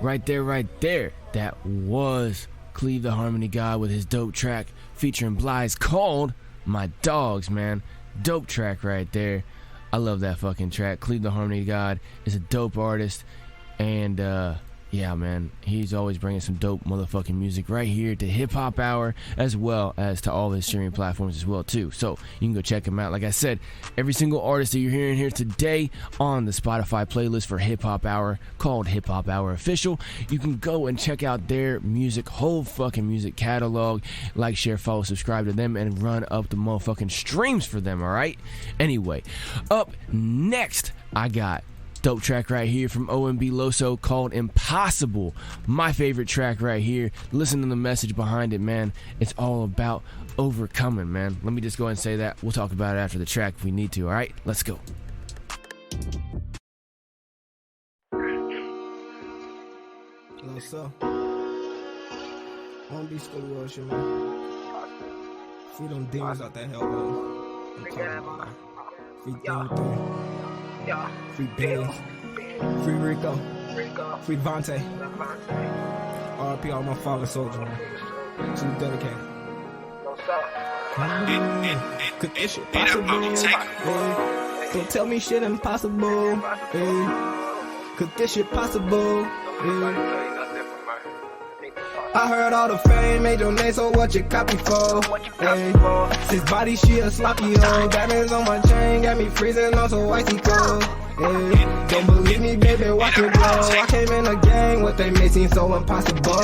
right there. That was Cleve the Harmony God with his dope track featuring Bly's called My Dogs, man. Dope track right there. I love that fucking track. Cleve the Harmony God is a dope artist, and yeah, man, he's always bringing some dope motherfucking music right here to Hip Hop Hour, as well as to all his streaming platforms as well too. So you can go check him out. Like I said, every single artist that you're hearing here today on the Spotify playlist for Hip Hop Hour, called Hip Hop Hour Official, you can go and check out their music, whole fucking music catalog. Like, share, follow, subscribe to them, and run up the motherfucking streams for them. All right. Anyway, up next, I got dope track right here from OMB Loso called Impossible. My favorite track right here. Listen to the message behind it, man. It's all about overcoming, man. Let me just go ahead and say that. We'll talk about it after the track if we need to. All right, let's go. Loso. OMB School World shit, man. Free them demons out that hell, man. I'm talking about, man. Free Game 3. Free Benz, free Rico, free Vontae. RP all my fallen soldiers, man. Too dedicated. Could this shit possible? Hey. Don't tell me shit impossible. Hey. Could this shit possible? Hey. I heard all the fame, made your name, so what you copy for? Hey. Sis body, she a sloppy hoe. Diamonds on my chain, got me freezing on so icy cold. Hey. Don't believe me, baby, watch it blow. I came in the gang, what they made seem so impossible.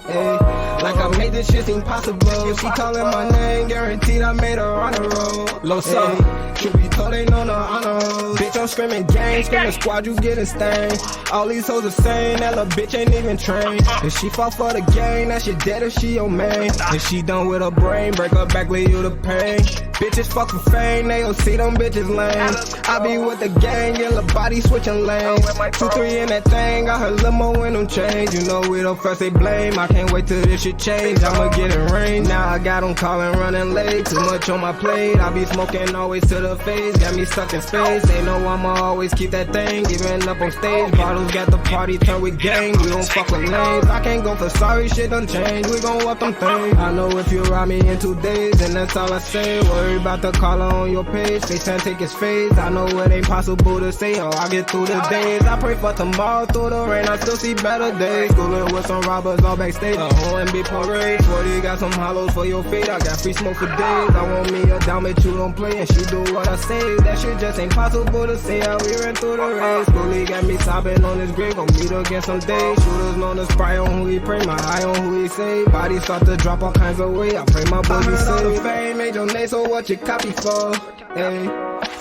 Hey. Like I made this shit seem possible. She calling my name, guaranteed I made her on the road. Loso, hey. Should be told ain't on the honor roll. Bitch, I'm screaming gang, screaming squad, you getting stained. All these hoes the same, that little bitch ain't even trained. If she fought for the game, that shit dead if she your main. If she done with her brain, break her back, leave you the pain. Bitches fuck for fame, they don't see them bitches lame. I be with the gang, yellow body switching lanes. 2-3 in that thing, got her limo in them chains. You know we don't first they blame, I can't wait till this shit change. I'ma get in range, now I got them calling running late. Too much on my plate, I be smoking always to the face. Got me stuck in space, they know I'ma always keep that thing. Giving up on stage, bottles got the party turned with gang. We don't fuck with names, I can't go for sorry, shit done changed. We gon' up them things. I know if you ride me in 2 days, and that's all I say. Worry about the caller on your page, FaceTime take his face. I know it ain't possible to say, oh, I get through the days. I pray for tomorrow, through the rain, I still see better days. Schooling with some robbers all backstage, OMB parade. 40 got some hollows for your fate, I got free smoke for days. I want me a dime, but you don't play, and she do what I say. That shit just ain't possible to say how we ran through the race. Schoolie got me sobbing on his grave, gon' meet again someday. Shooters known to spry on who he pray, my eye on who he say. Bodies start to drop all kinds of weight, I pray my boy be safe. I heard all the fame, made your name, so what what you copy for. Hey.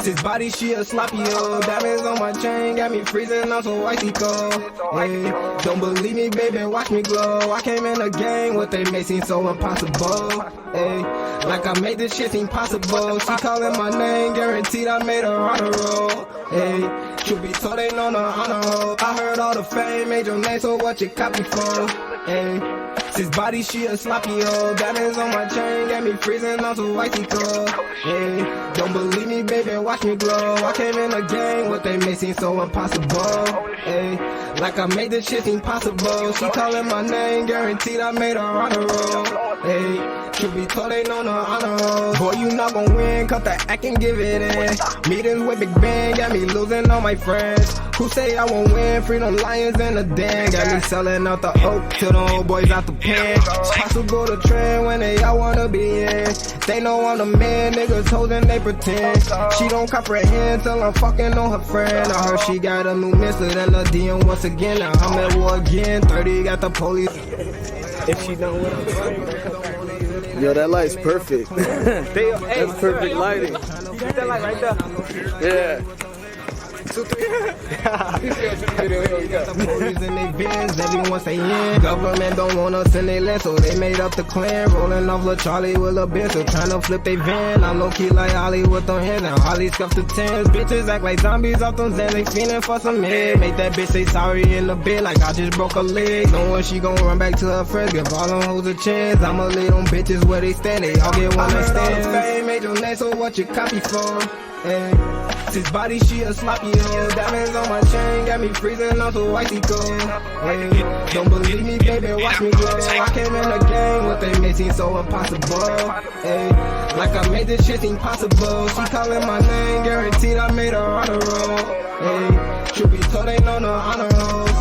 This body, she a sloppy old. Diamonds on my chain, got me freezing, I'm so icy cold. Hey, don't believe me, baby, watch me glow. I came in the game, what they made seem so impossible. Hey, like I made this shit seem possible. She calling my name, guaranteed I made her on a roll. Hey, truth be told, they know the honor roll. I heard all the fame, made your name, so what you copy for? Hey, this body, she a sloppy old. Diamonds on my chain, got me freezing, I'm so icy cold. Hey, don't believe me, baby, watch me glow. I came in the game, what they made seem so impossible. Hey, like I made this shit seem possible. She calling my name, guaranteed I made her on a roll. Hey, truth be told, they know the honor roll. Boy, you not gon' win, cut the act and give it in. Meetings with Big Ben, got me losing all my friends. Who say I won't win? Freedom lions in the den. Got me selling out the oak to the old boys out the pen. It's possible to trend when they all wanna be in. They know I'm the man, niggas hoes and they pretend. She don't comprehend till I'm fucking on her friend. I heard she got a new mister than a DM once again. Now I'm at war again. 30 got the police. If she know what I'm saying. Yo, that light's perfect. That's perfect lighting. You got that light right there. Yeah. 2, 3. The police in they bins, everyone say in. Government don't want us in they land, so they made up the clan. Rolling off Lil Charlie with a bitch, so trying to flip they van. I'm low key like Holly with them hands, and Holly scuffed the tens. Bitches act like zombies off them Zans, they feeling for some head. Make that bitch say sorry in the bed, like I just broke a leg. Knowing she gon' run back to her friends, give all them hoes a chance. I'ma lead them bitches where they stand, they all get one night stand. Fame made your name, so what you copy for? Hey. This body, she a sloppy hoe. Diamonds on my chain, got me freezing, I'm so icy cold. Hey, don't believe me, baby, watch me glow. I came in the game, what they made seem so impossible. Hey, like I made this shit seem possible. She calling my name, guaranteed I made her on a roll. Hey, truth be told, they know the honor rolls.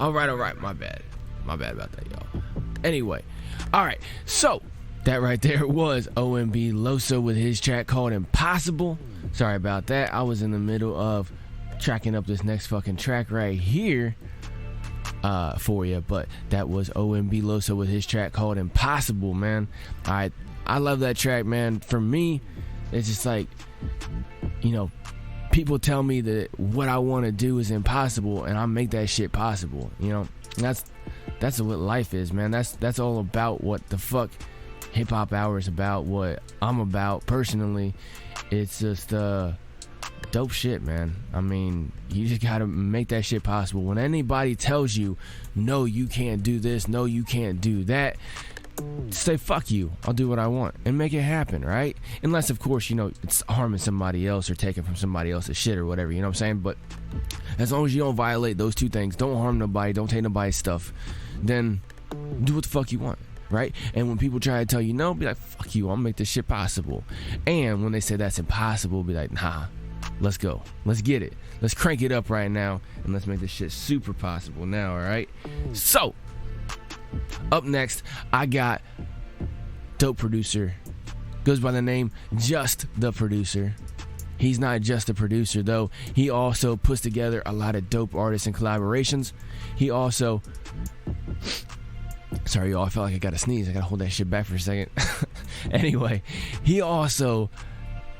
All right. My bad about that, y'all. Anyway, all right. So that right there was OMB Loso with his track called Impossible. Sorry about that. I was in the middle of tracking up this next fucking track right here for you, but that was OMB Loso with his track called Impossible, man. I love that track, man. For me, it's just like, you know, people tell me that what I want to do is impossible, and I make that shit possible. You know, and that's what life is, man. That's all about what the fuck Hip Hop Hour is about. What I'm about personally, it's just dope shit, man. I mean, you just gotta make that shit possible. When anybody tells you, no, you can't do this, no, you can't do that, say fuck you, I'll do what I want and make it happen, right? Unless of course, you know, it's harming somebody else or taking from somebody else's shit or whatever, you know what I'm saying? But as long as you don't violate those two things, don't harm nobody, don't take nobody's stuff, then do what the fuck you want, right? And when people try to tell you no, be like, fuck you, I'll make this shit possible. And when they say that's impossible, be like, nah, let's go, let's get it, let's crank it up right now, and let's make this shit super possible now, all right? So up next, I got dope producer, goes by the name Just the Producer. He's not just a producer though, he also puts together a lot of dope artists and collaborations. He also, sorry y'all, I felt like I gotta sneeze, I gotta hold that shit back for a second. Anyway, he also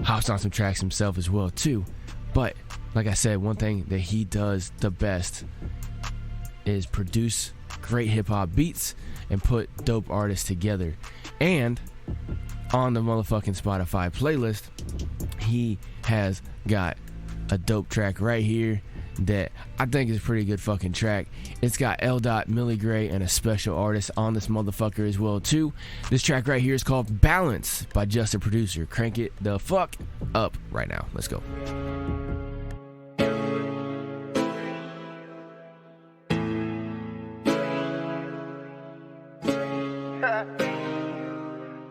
hops on some tracks himself as well too. But like I said, one thing that he does the best is produce great hip-hop beats and put dope artists together. And on the motherfucking Spotify playlist, he has got a dope track right here that I think is a pretty good fucking track. It's got L. Millie Gray and a special artist on this motherfucker as well too. This track right here is called Balance by Just a Producer. Crank it the fuck up right now. Let's go.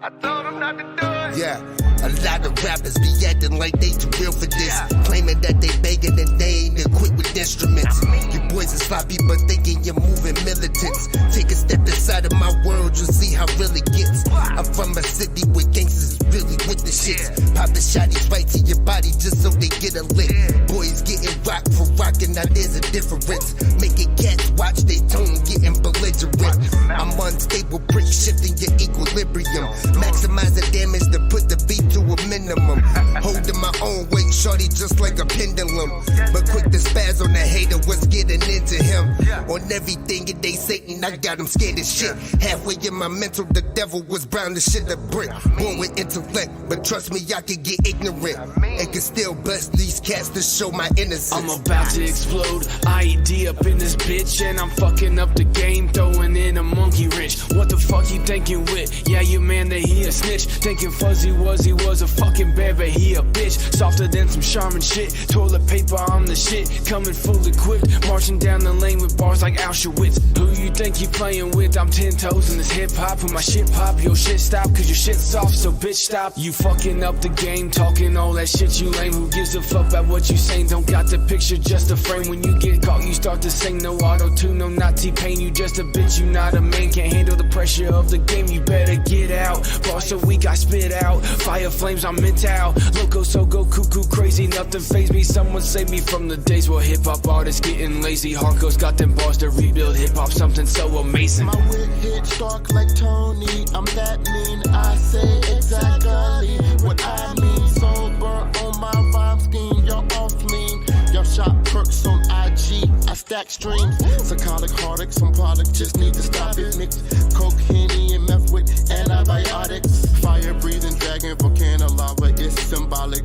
I told him not to do it. Yeah, a lot of rappers be acting like they too real for this. Claiming that they begging and they ain't equipped with instruments. You boys are sloppy but thinking you're moving militants. Take a step inside of my world, you'll see how real it gets. I'm from a city where gangsters is really with the shits. Poppin' shotties right to your body just so they get a lick. Boys getting rocked for rocking, now there's a difference. Making cats watch they tone getting belligerent. I'm unstable, brick shifting your equilibrium. Maximize the damage to put the beat to a minimum. Holding my own weight, shorty, just like a pendulum. But quick to spaz on the hater, what's getting into him? On everything, it ain't Satan, I got him scared as shit. Halfway in my mental, the devil was brown as shit a brick. Born with intellect, but trust me, I can get ignorant. And can still bless these cats to show my innocence. I'm about to explode, ID up in this bitch, and I'm fucking up the game, throwing in a monkey wrench. What the fuck you thinking with? Yeah, your man that he a snitch. Thinking Fuzzy Wuzzy was a fucking bear, but he a bitch. Softer than some Charmin shit. Toilet paper, I'm the shit. Coming full equipped, marching down the lane with bars like Auschwitz. Who you think you playing with? I'm 10 toes in this hip hop. When my shit pop, your shit stop, cause your shit's soft, so bitch stop. You fucking up the game, talking all that shit, you lame. Who gives a fuck about what you saying? Don't got the picture, just a frame. When you get caught, you start to sing. No auto-tune, no not T-Pain. You just a bitch, you not a man. Can't handle the pressure of the game, you better get out. Bars so weak, I spit out. Fire flames, I'm mental. Loco, so go cuckoo, crazy. Nothing faze me, someone save me from the days where hip-hop artists getting lazy. Harkos got them bars to rebuild hip-hop, something so amazing. My wig hit dark like Tony. I'm that mean, I say exactly what I mean. Sober on my rhyme scheme, you're off lean. Y'all shot perks on IG, I stack streams. Psychotic heartache, some product just need to stop it. Mix coke, henny, and meth with antibiotics. Fire breathing dragon, volcano lava, it's symbolic.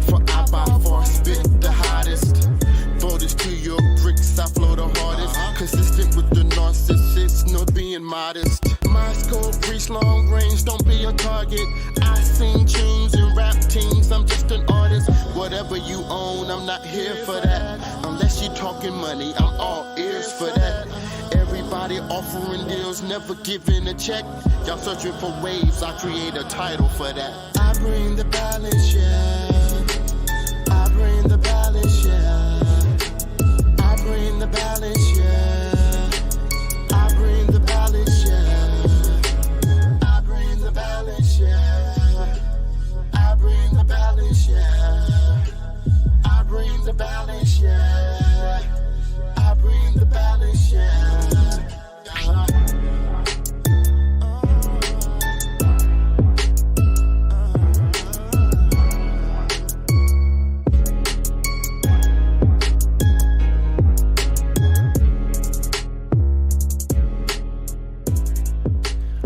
For I by far spit the hottest. Voters to your bricks, I flow the hardest. Consistent with the narcissist, no being modest. My scope reach long range, don't be a target. I sing tunes and rap teams, I'm just an artist. Whatever you own, I'm not here for that. Unless you talking money, I'm all ears for that. Everybody offering deals, never giving a check. Y'all searching for waves, I create a title for that. I bring the balance, yeah. I bring the balance, yeah. I bring the balance, yeah. I bring the balance, yeah. I bring the balance, yeah. I bring the balance, yeah. I bring the balance, yeah. I bring the balance, yeah.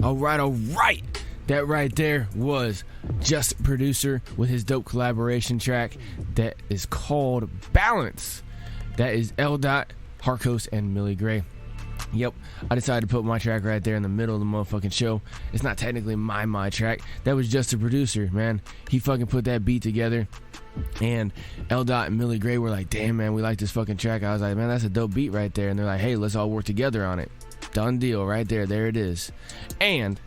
All right. That right there was Just Producer with his dope collaboration track that is called Balance. That is L-Dot, Harkos, and Millie Gray. Yep, I decided to put my track right there in the middle of the motherfucking show. It's not technically my track. That was Just a Producer, man. He fucking put that beat together. And L-Dot and Millie Gray were like, damn, man, we like this fucking track. I was like, man, that's a dope beat right there. And they're like, hey, let's all work together on it. Done deal right there. There it is. And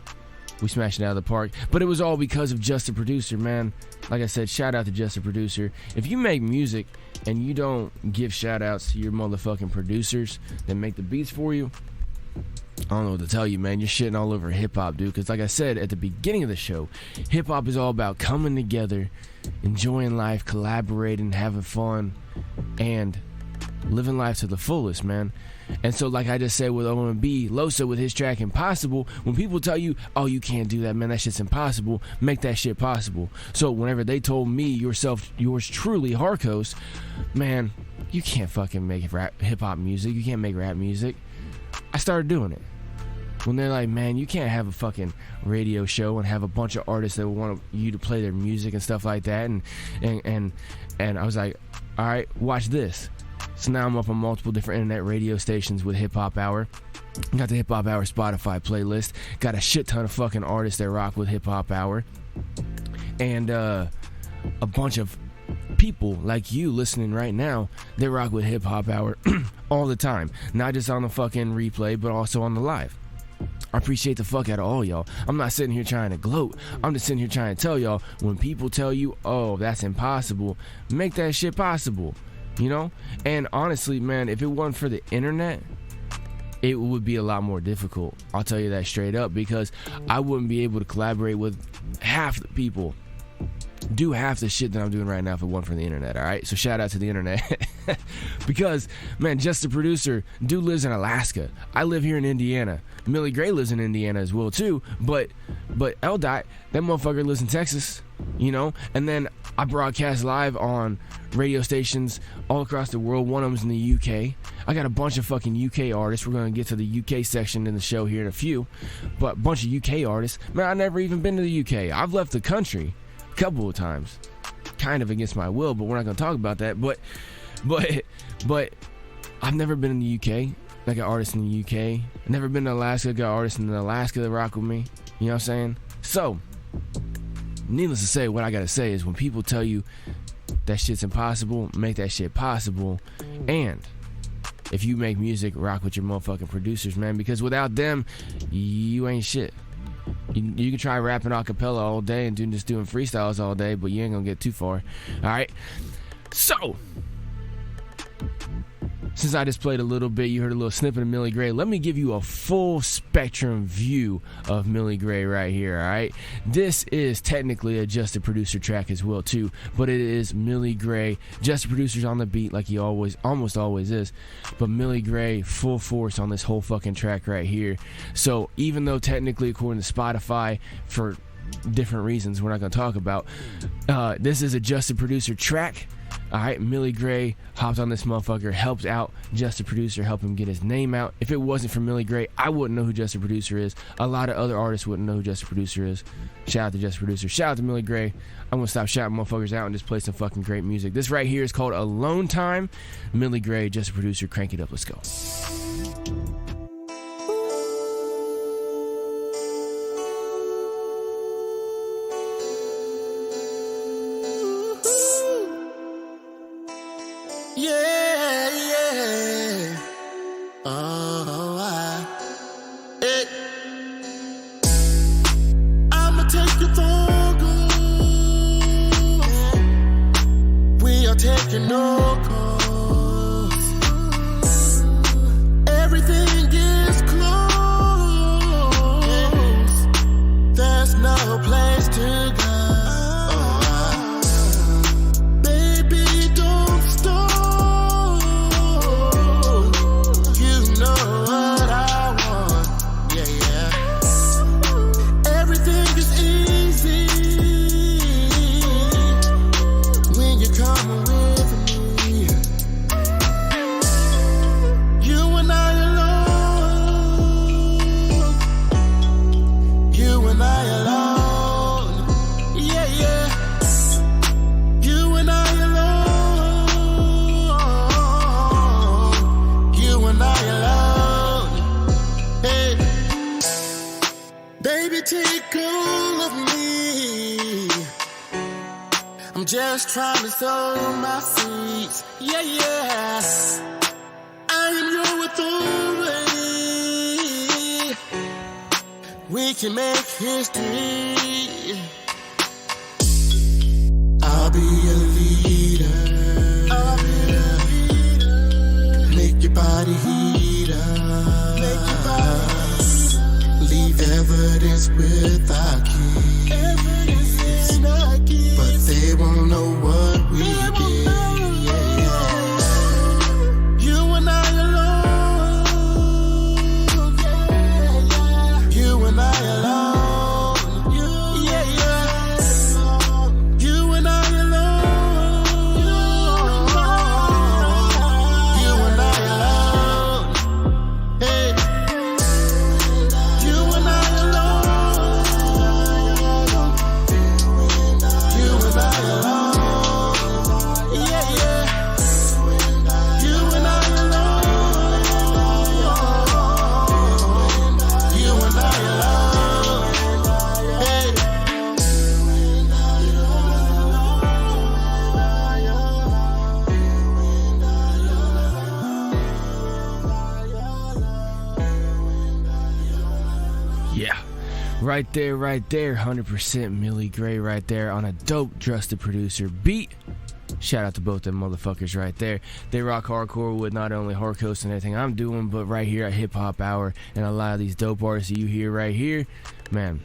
we smashed it out of the park. But it was all because of Just a Producer, man. Like I said, shout out to Just a Producer. If you make music and you don't give shout outs to your motherfucking producers that make the beats for you, I don't know what to tell you, man. You're shitting all over hip-hop, dude. Because like I said at the beginning of the show, hip-hop is all about coming together, enjoying life, collaborating, having fun, and living life to the fullest, man. And so like I just said with OMB, Losa with his track Impossible, when people tell you, oh, you can't do that, man, that shit's impossible, make that shit possible. So whenever they told me, yours truly, Harkos, man, you can't fucking make hip-hop music, you can't make rap music, I started doing it. When they're like, man, you can't have a fucking radio show and have a bunch of artists that want you to play their music and stuff like that, and I was like, all right, watch this. So now I'm up on multiple different internet radio stations with HipHop Hour. Got the HipHop Hour Spotify playlist. Got a shit ton of fucking artists that rock with HipHop Hour. And a bunch of people like you listening right now, they rock with HipHop Hour all the time. Not just on the fucking replay, but also on the live. I appreciate the fuck out of all y'all. I'm not sitting here trying to gloat. I'm just sitting here trying to tell y'all, when people tell you, oh, that's impossible, make that shit possible. You know? And honestly, man, if it wasn't for the internet, it would be a lot more difficult. I'll tell you that straight up, because I wouldn't be able to collaborate with half the people do half the shit that I'm doing right now if it wasn't for the internet, all right? So shout out to the internet. Because, man, Just the Producer, dude lives in Alaska. I live here in Indiana. Millie Gray lives in Indiana as well, too. But L-Dot, that motherfucker lives in Texas, you know? And then I broadcast live on radio stations all across the world. One of them's in the UK. I got a bunch of fucking UK artists. We're going to get to the UK section in the show here in a few. But a bunch of UK artists. Man, I've never even been to the UK. I've left the country a couple of times. Kind of against my will, but we're not going to talk about that. But I've never been in the UK. I got artists in the UK. I've never been to Alaska. I got artists in Alaska that rock with me. You know what I'm saying? So, needless to say, what I got to say is when people tell you that shit's impossible, make that shit possible. And if you make music, rock with your motherfucking producers, man, because without them, you ain't shit. You can try rapping a cappella all day and just doing freestyles all day, but you ain't gonna get too far. All right. So, since I just played a little bit, you heard a little snippet of Millie Gray. Let me give you a full spectrum view of Millie Gray right here, all right? This is technically a Just the Producer track as well, too, but it is Millie Gray. Just the Producer's on the beat like he almost always is, but Millie Gray full force on this whole fucking track right here. So even though technically, according to Spotify, for different reasons we're not going to talk about, this is a Just the Producer track. Alright, Millie Gray hopped on this motherfucker, helped out Just the Producer, helped him get his name out. If it wasn't for Millie Gray, I wouldn't know who Just the Producer is. A lot of other artists wouldn't know who Just the Producer is. Shout out to Just the Producer. Shout out to Millie Gray. I'm gonna stop shouting motherfuckers out and just play some fucking great music. This right here is called Alone Time. Millie Gray, Just the Producer, crank it up, let's go. I'ma take you for good. We are taking no calls. Everything is closed. There's no place to go. Just trying to sow my seeds. Yeah, yeah. I am your authority. We can make history. I'll be a leader. Make your body heat up. Leave evidence with our keys. But they won't know what we did. You and I alone. You and I alone. Yeah, yeah. You and I alone. You and I alone. Hey. You and I alone. You and I alone. Yeah, yeah. You and I alone. You and I alone. Hey. Yeah, right there, 100% Millie Gray right there on a dope Just the Producer beat. Shout out to both them motherfuckers right there. They rock hardcore with not only Harkos and everything I'm doing, but right here at HipHop Hour and a lot of these dope artists that you hear right here. Man.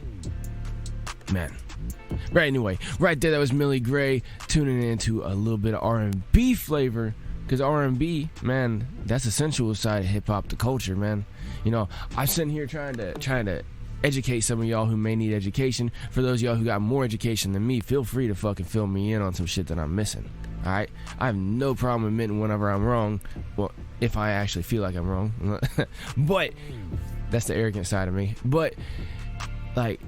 But anyway, right there, that was Millie Gray tuning into a little bit of R&B flavor. Because R&B, man, that's the sensual side of hip-hop, the culture, man. You know, I'm sitting here trying to educate some of y'all who may need education. For those of y'all who got more education than me, feel free to fucking fill me in on some shit that I'm missing. Alright? I have no problem admitting whenever I'm wrong. Well, if I actually feel like I'm wrong. But that's the arrogant side of me. But, like,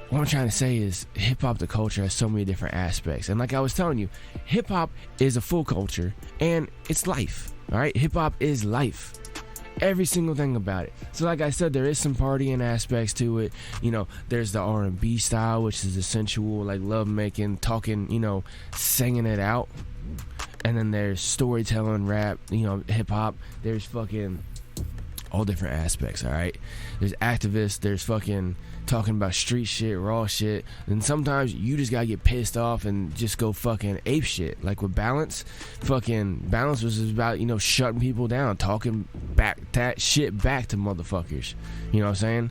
what I'm trying to say is hip-hop, the culture, has so many different aspects. And like I was telling you, hip-hop is a full culture, and it's life. Alright? Hip-hop is life. Every single thing about it. So like I said, there is some partying aspects to it. You know, there's the R&B style, which is the sensual, like love making, talking, you know, singing it out. And then there's storytelling, rap, you know, hip hop. There's fucking all different aspects, alright? There's activists, there's fucking talking about street shit, raw shit. And sometimes you just gotta get pissed off and just go fucking ape shit. Like with Balance, fucking Balance was just about, you know, shutting people down, talking back that shit back to motherfuckers. You know what I'm saying?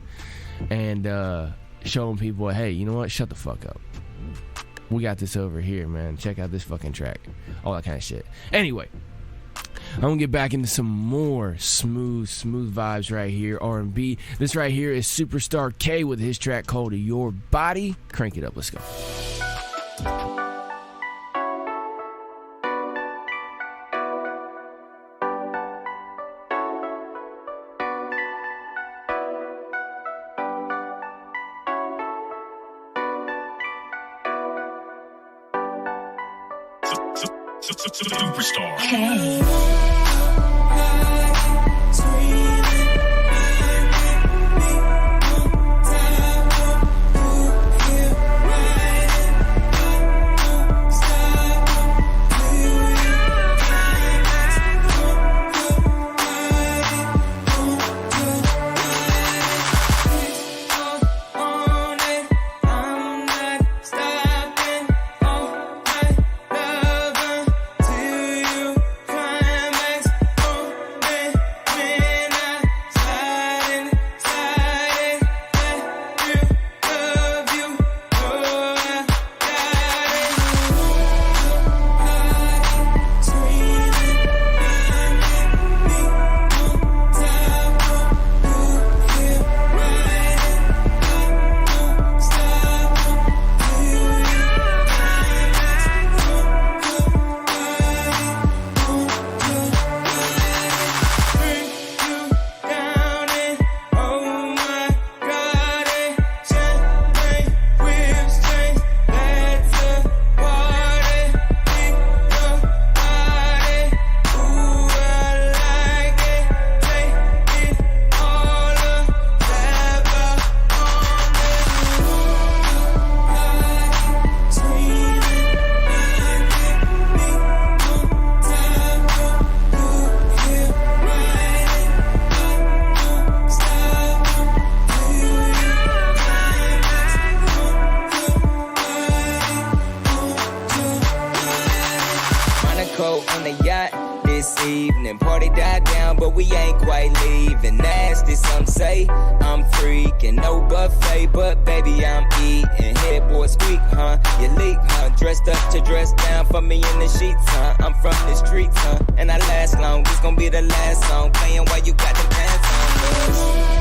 And showing people, hey, you know what? Shut the fuck up. We got this over here, man. Check out this fucking track. All that kind of shit. Anyway, I'm gonna get back into some more smooth vibes right here, R&B. This right here is Superstar K with his track called Your Body. Crank it up, let's go. Superstar. Hey. On the yacht this evening, party died down, but we ain't quite leaving. Nasty, some say I'm freaking, no buffet, but baby I'm eating. Headboard squeak, huh? You leak, huh? Dressed up to dress down for me in the sheets, huh? I'm from the streets, huh? And I last long. This gon' be the last song playing while you got the pants on.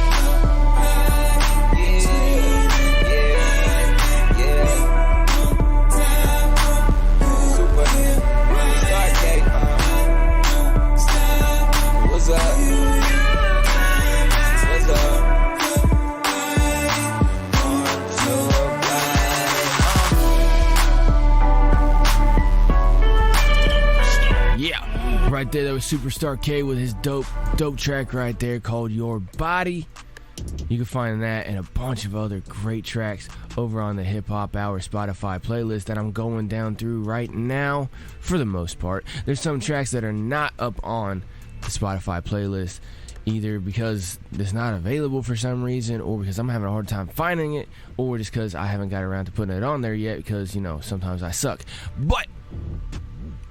Right there, that was Superstar K with his dope track right there called Your Body. You can find that and a bunch of other great tracks over on the HipHop Hour Spotify playlist that I'm going down through right now for the most part. There's some tracks that are not up on the Spotify playlist, either because it's not available for some reason, or because I'm having a hard time finding it, or just because I haven't got around to putting it on there yet because, you know, sometimes I suck. But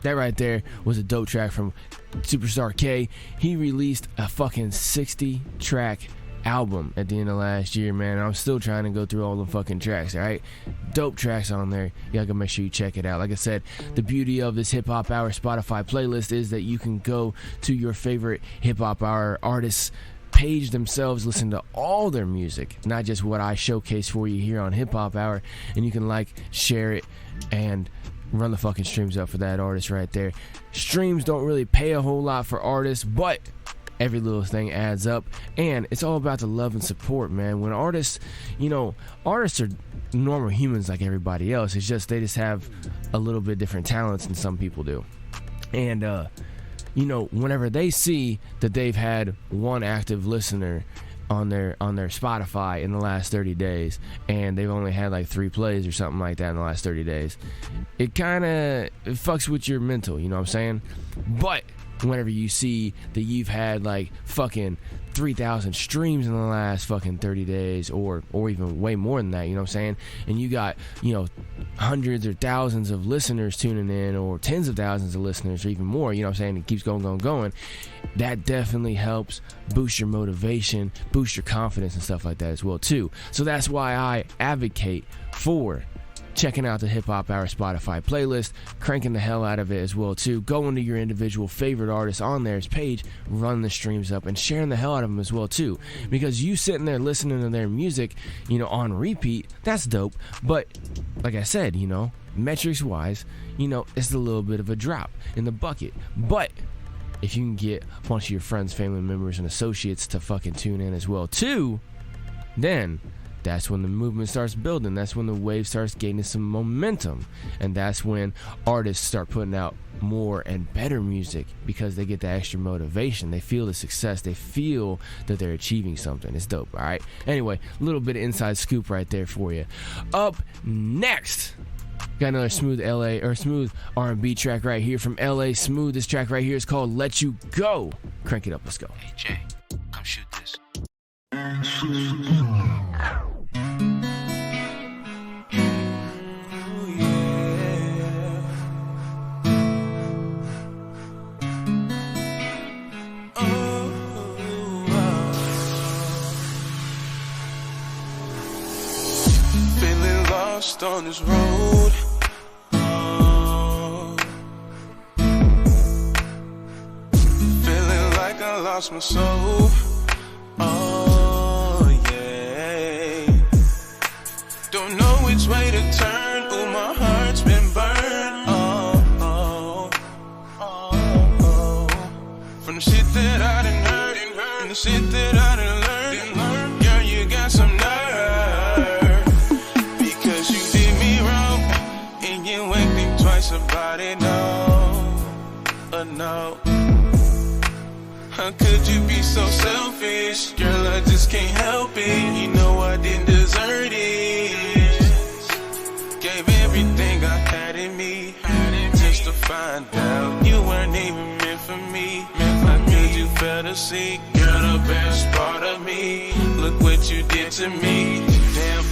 that right there was a dope track from Superstar K. He released a fucking 60-track album at the end of last year, man. I'm still trying to go through all the fucking tracks, all right? Dope tracks on there. You gotta make sure you check it out. Like I said, the beauty of this Hip Hop Hour Spotify playlist is that you can go to your favorite Hip Hop Hour artists page themselves, listen to all their music, not just what I showcase for you here on Hip Hop Hour, and you can like, share it, and run the fucking streams up for that artist right there. Streams don't really pay a whole lot for artists, but every little thing adds up, and it's all about the love and support, man. When artists, artists are normal humans like everybody else. It's just they just have a little bit different talents than some people do. And whenever they see that they've had one active listener on their Spotify in the last 30 days, and they've only had like 3 plays or something like that in the last 30 days, it kind of fucks with your mental, you know what I'm saying? But whenever you see that you've had like fucking 3,000 streams in the last fucking 30 days or even way more than that, you know what I'm saying? And you got, hundreds or thousands of listeners tuning in, or tens of thousands of listeners, or even more, you know what I'm saying? It keeps going. That definitely helps boost your motivation, boost your confidence and stuff like that as well too. So that's why I advocate for checking out the Hip Hop Hour Spotify playlist, cranking the hell out of it as well too, going to your individual favorite artists on their page, running the streams up, and sharing the hell out of them as well too. Because you sitting there listening to their music, on repeat, that's dope. But like I said, metrics wise, it's a little bit of a drop in the bucket. But if you can get a bunch of your friends, family members, and associates to fucking tune in as well too, then that's when the movement starts building. That's when the wave starts gaining some momentum. And that's when artists start putting out more and better music, because they get that extra motivation. They feel the success. They feel that they're achieving something. It's dope, all right? Anyway, a little bit of inside scoop right there for you. Up next, got another smooth R&B track right here from LA Smooth. This track right here is called Let You Go. Crank it up. Let's go. Hey, Jay, come shoot this. Feeling lost on this road. Feeling like I lost my soul. Don't know which way to turn. Oh, my heart's been burned. From the shit that I done heard and the shit that I done learned. Girl, you got some nerve, because you did me wrong and you ain't think twice about it. No. How could you be so selfish? Girl, I just can't help it. You know I didn't deserve it. Gave everything I had in me, just to find out you weren't even meant for me. How could you fail to see? Girl, the best part of me. Look what you did to me. Damn,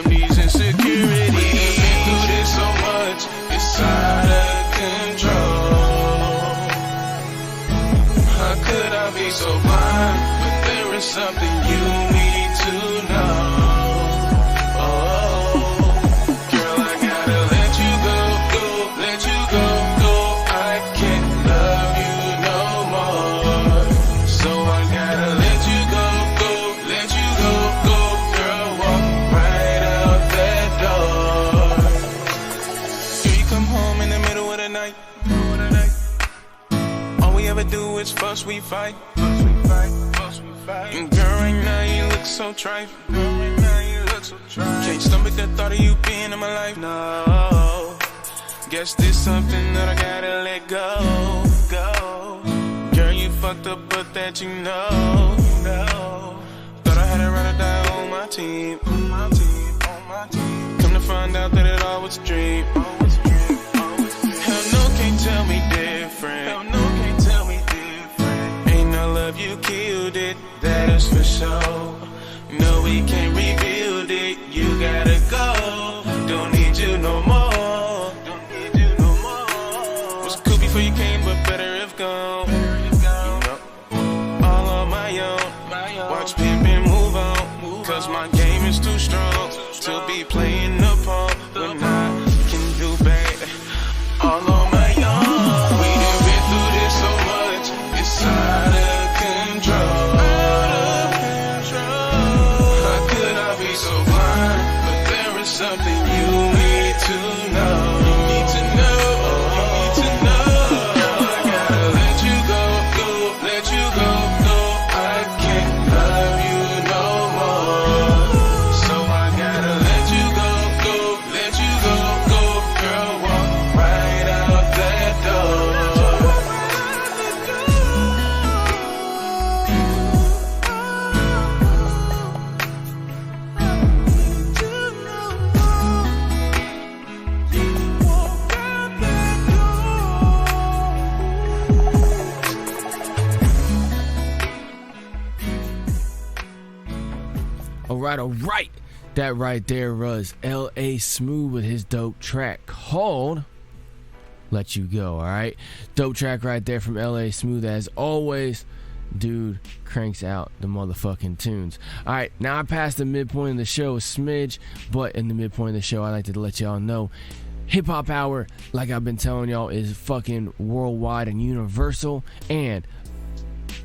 these insecurities. We've been through this so much, it's out of control. How could I be so blind? But there is something you need to know. Oh, girl, I gotta let you go. I can't love you no more. So I gotta let you go. Girl, walk right out that door. Here you come home in the middle of the night. All we ever do is fuss, we fight. And girl, right now you look so trite. Can't stomach the thought of you being in my life. No, guess this something that I gotta let go. Girl, you fucked up, but that you know. Thought I had a ride or die on my team. Come to find out that it all was a dream. Hell no, can't tell me different. Ain't no love, you killed it, that is for sure. No, we can't rebuild it, you gotta go. Don't need you no more. Was cool before you came, but better if gone. All on my own. right. That right there was L.A. Smooth with his dope track called Let You Go, all right? Dope track right there from L.A. Smooth. As always, dude cranks out the motherfucking tunes. All right, now I passed the midpoint of the show a smidge, but in the midpoint of the show, I like to let y'all know HipHop Hour, like I've been telling y'all, is fucking worldwide and universal, and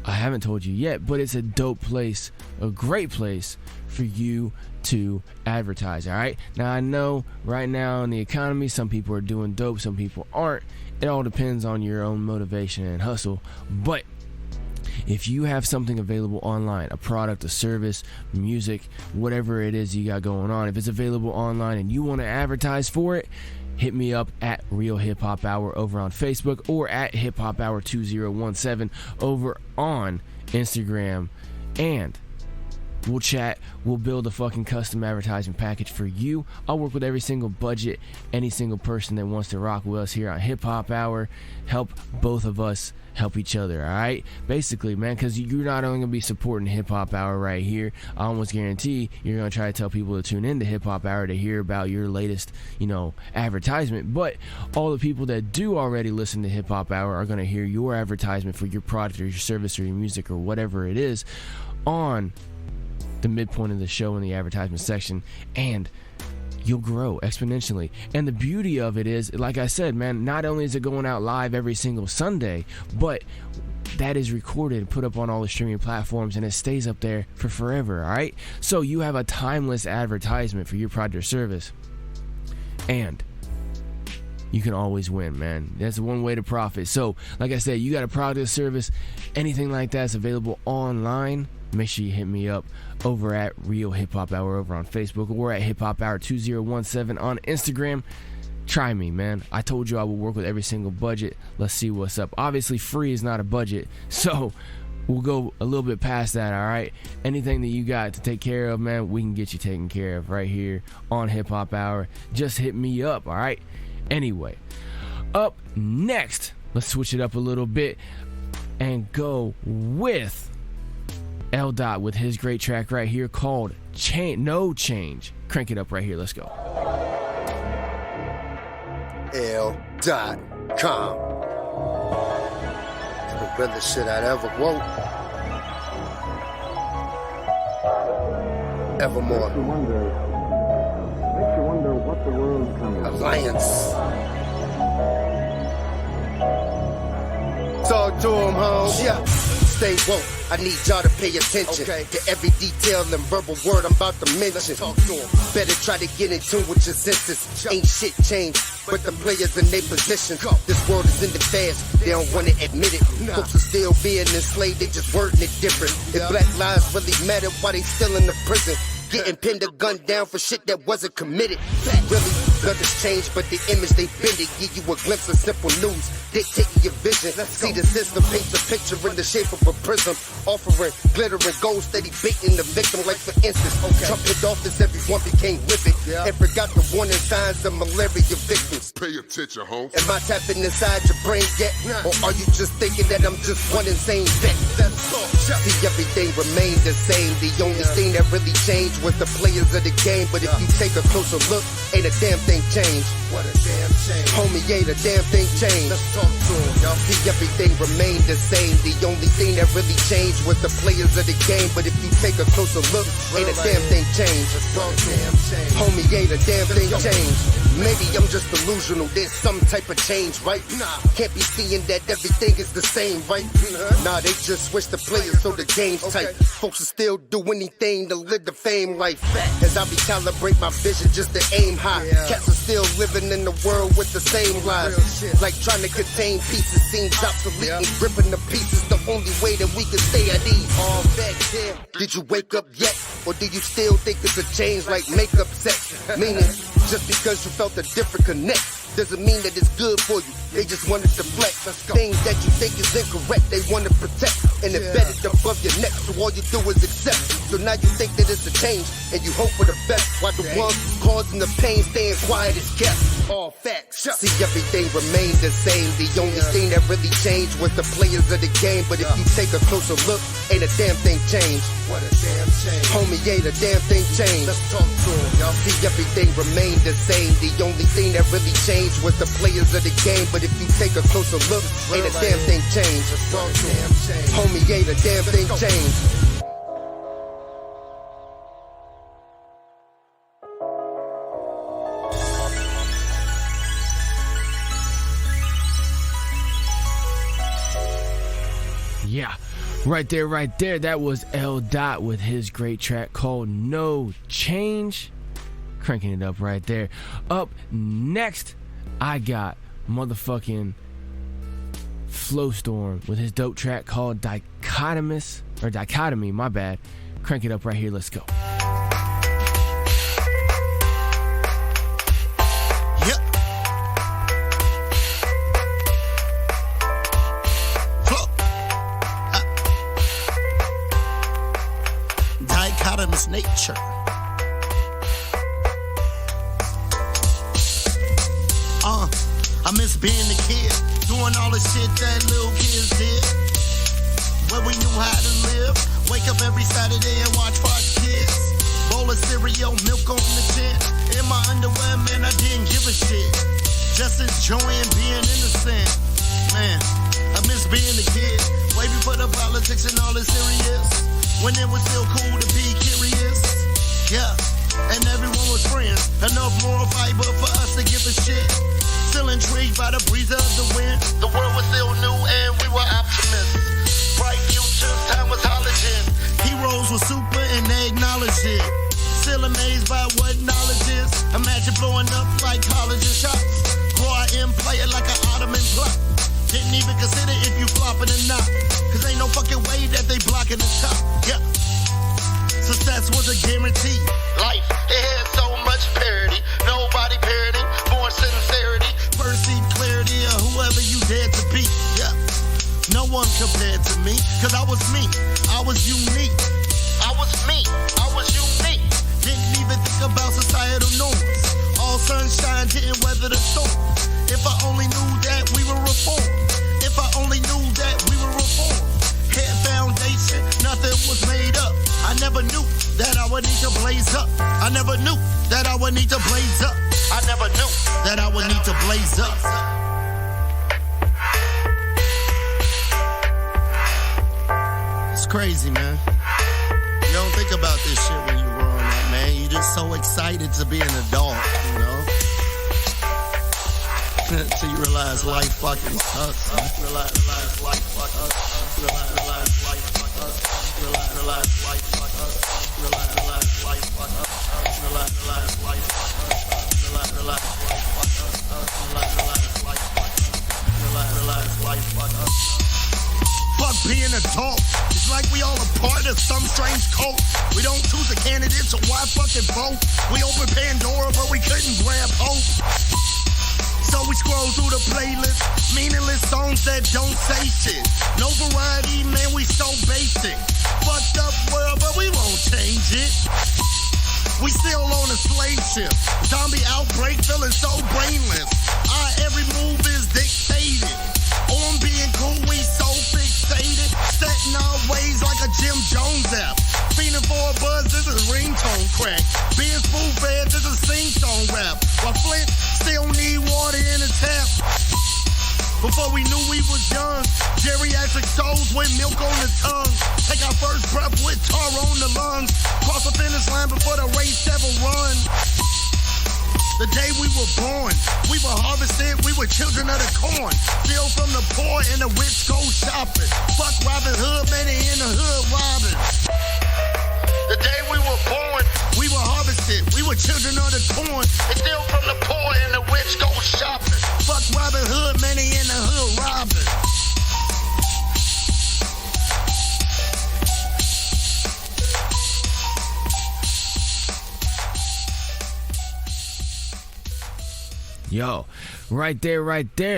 I haven't told you yet, but it's a dope place, a great place for you to advertise, all right? Now, I know right now in the economy, some people are doing dope, some people aren't. It all depends on your own motivation and hustle, but if you have something available online, a product, a service, music, whatever it is you got going on, if it's available online and you want to advertise for it, hit me up at Real Hip Hop Hour over on Facebook or at Hip Hop Hour 2017 over on Instagram, and we'll chat. We'll build a fucking custom advertising package for you. I'll work with every single budget, any single person that wants to rock with us here on Hip Hop Hour. Help both of us help each other, all right? Basically, man, because you're not only going to be supporting Hip Hop Hour right here, I almost guarantee you're going to try to tell people to tune into Hip Hop Hour to hear about your latest, advertisement. But all the people that do already listen to Hip Hop Hour are going to hear your advertisement for your product or your service or your music or whatever it is on the midpoint of the show in the advertisement section, and you'll grow exponentially. And the beauty of it is, like I said, man, not only is it going out live every single Sunday, but that is recorded and put up on all the streaming platforms, and it stays up there for forever, all right? So you have a timeless advertisement for your product or service, and you can always win, man. That's one way to profit. So, like I said, you got a product or service, anything like that's available online, make sure you hit me up over at Real Hip Hop Hour over on Facebook or at Hip Hop Hour 2017 on Instagram. Try me, man. I told you I will work with every single budget. Let's see what's up. Obviously, free is not a budget, so we'll go a little bit past that, all right? Anything that you got to take care of, man, we can get you taken care of right here on Hip Hop Hour. Just hit me up, all right? Anyway, up next, let's switch it up a little bit and go with L. Dot with his great track right here called No Change. Crank it up right here. Let's go. L.com. The realest shit I'd ever wrote. Evermore. Makes you wonder what the world's coming. Alliance. Talk to him, home. Yeah. Stay woke. I need y'all to pay attention to every detail and verbal word I'm about to mention. Better try to get in tune with your senses. Ain't shit changed, but the players in their position. This world is in the fast, they don't want to admit it. Folks are still being enslaved, they just wording it different. If black lives really matter, why they still in the prison? Getting pinned or gunned down for shit that wasn't committed. Really, nothing's changed, but the image they bend it. Give you a glimpse of simple news, dictating your vision. See the system paints a picture in the shape of a prism, offering glittering gold, steady baiting the victim. Like for instance, Trump hit office, everyone became living and forgot the warning signs of malaria victims. Pay attention, home. Am I tapping inside your brain yet? Or are you just thinking that I'm just one insane vet? See, everything remained the same. The only thing that really changed was the players of the game. But if you take a closer look, ain't a damn thing changed. What a damn shame. Homie, ain't a damn thing changed. Let's talk to him, y'all. See, everything remained the same. The only thing that really changed was the players of the game. But if you take a closer look, ain't a damn thing changed. Homie, ain't a damn thing changed. Maybe I'm just delusional. There's some type of change, right? Can't be seeing that everything is the same, right? Nah, they just switch the players so the game's tight. Folks will still do anything to live the fame life. As I recalibrate my vision just to aim high. Cats are still living in the world with the same lies. Like trying to contain pieces seems obsolete, and gripping the pieces the only way that we can stay at ease. All back there. Did you wake up yet? Or do you still think it's a change like makeup sex? Meaning, just because you felt a different connect doesn't mean that it's good for you. They just want to deflect things that you think is incorrect. They want to protect and embed it above your neck. So all you do is accept. So now you think that it's a change and you hope for the best. While the ones causing the pain staying quiet is kept. All facts. See, everything remained the same. The only thing that really changed was the players of the game. But if you take a closer look, ain't a damn thing changed. What a damn change. Homie, ain't a damn thing changed. Let's talk to him, y'all. See, everything remained the same. The only thing that really changed was the players of the game. But if you take a closer look, ain't a damn thing changed. Let's talk to him. Homie, ain't a damn thing changed. Yeah, right there. That was L. Dot with his great track called No Change. Cranking it up right there. Up next, I got motherfucking Flowstorm with his dope track called Dichotomy, my bad. Crank it up right here, let's go. Dichotomous nature. I miss being a kid, doing all the shit that little kids did. Where we knew how to live, wake up every Saturday and watch Fox Kids. Bowl of cereal, milk on the chin. In my underwear, man, I didn't give a shit. Just enjoying being innocent. Man, I miss being a kid, way before the politics and all the serious. When it was still cool to be curious. Yeah, and everyone was friends. Enough moral fiber for us to give a shit. Still intrigued by the breeze of the wind. The world was still new and we were optimists. Bright futures, time was halogen. Heroes were super and they acknowledged it. Still amazed by what knowledge is. Imagine blowing up like collagen shots. Grow out and play it like an Ottoman plot. Didn't even consider if you flopping or not. Cause ain't no fucking way that they blocking the top. Yeah. Success was a guarantee. Life, it had so much parity. Nobody parroting, born sincerity. Perceived clarity of whoever you dared to be. Yeah. No one compared to me. Cause I was me. I was unique. I was me. I was unique. Didn't even think about societal norms. All sunshine didn't weather the storm. If I only knew that we were reformed. If I only knew that we were reformed. Head foundation, nothing was made up. I never knew that I would need to blaze up. I never knew that I would need to blaze up. I never knew that I would need to blaze up. It's crazy, man. You don't think about this shit when you're growing up, man. You're just so excited to be an adult, you know? Till you realize life fucking sucks. Realize life fucking sucks. Realize life fucking sucks. Realize life fucking sucks. Realize life fucking sucks. Realize life fucking sucks. Realize life fucking sucks. Realize life fucking sucks. Fuck being adult. It's like we all a part of some strange cult. We don't choose a candidate, so why fucking vote? We open Pandora, but we couldn't grab hope. So we scroll through the playlist, meaningless songs that don't say shit. No variety, man, we so basic. Fucked up world, but we won't change it. We still on a slave ship. Zombie outbreak, feeling so brainless. Our every move is dictated. On being cool, we so fixated. Setting our ways like a Jim Jones app. Feeling for a buzz, this is ringtone crack. Being spoon-fed, this is sing-song rap. While Flint still need water in the tap. Before we knew we was young, geriatric souls with milk on the tongue. Take our first breath with tar on the lungs. Cross the finish line before the race ever run. The day we were born, we were harvested, we were children of the corn. Steal from the poor and the rich go shopping. Fuck Robin Hood, man, they in the hood robbing. The day we were born, we were harvested, we were children of the corn. They steal from the poor and the rich go shopping. Fuck Robin Hood, man, they in the hood robbing. yo. Right there.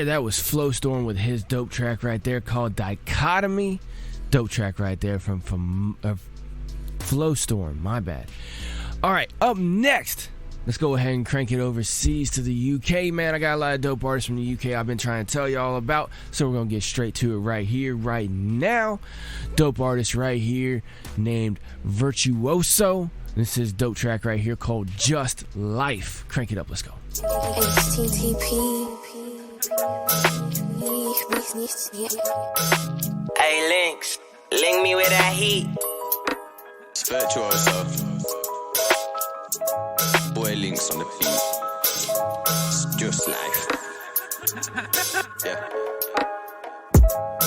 That was Flowstorm with his dope track right there called Dichotomy. Dope track right there from Flowstorm. My bad. All right, up next, let's go ahead and crank it overseas to the UK, man. I got a lot of dope artists from the UK I've been trying to tell y'all about, so we're going to get straight to it right here, right now. Dope artist right here named Virtuoso. This is dope track right here called Just Life. Crank it up, let's go. Hey, Lynx, link me with that heat. It's Virtuoso. Boy Links on the beat. It's just life. Yeah.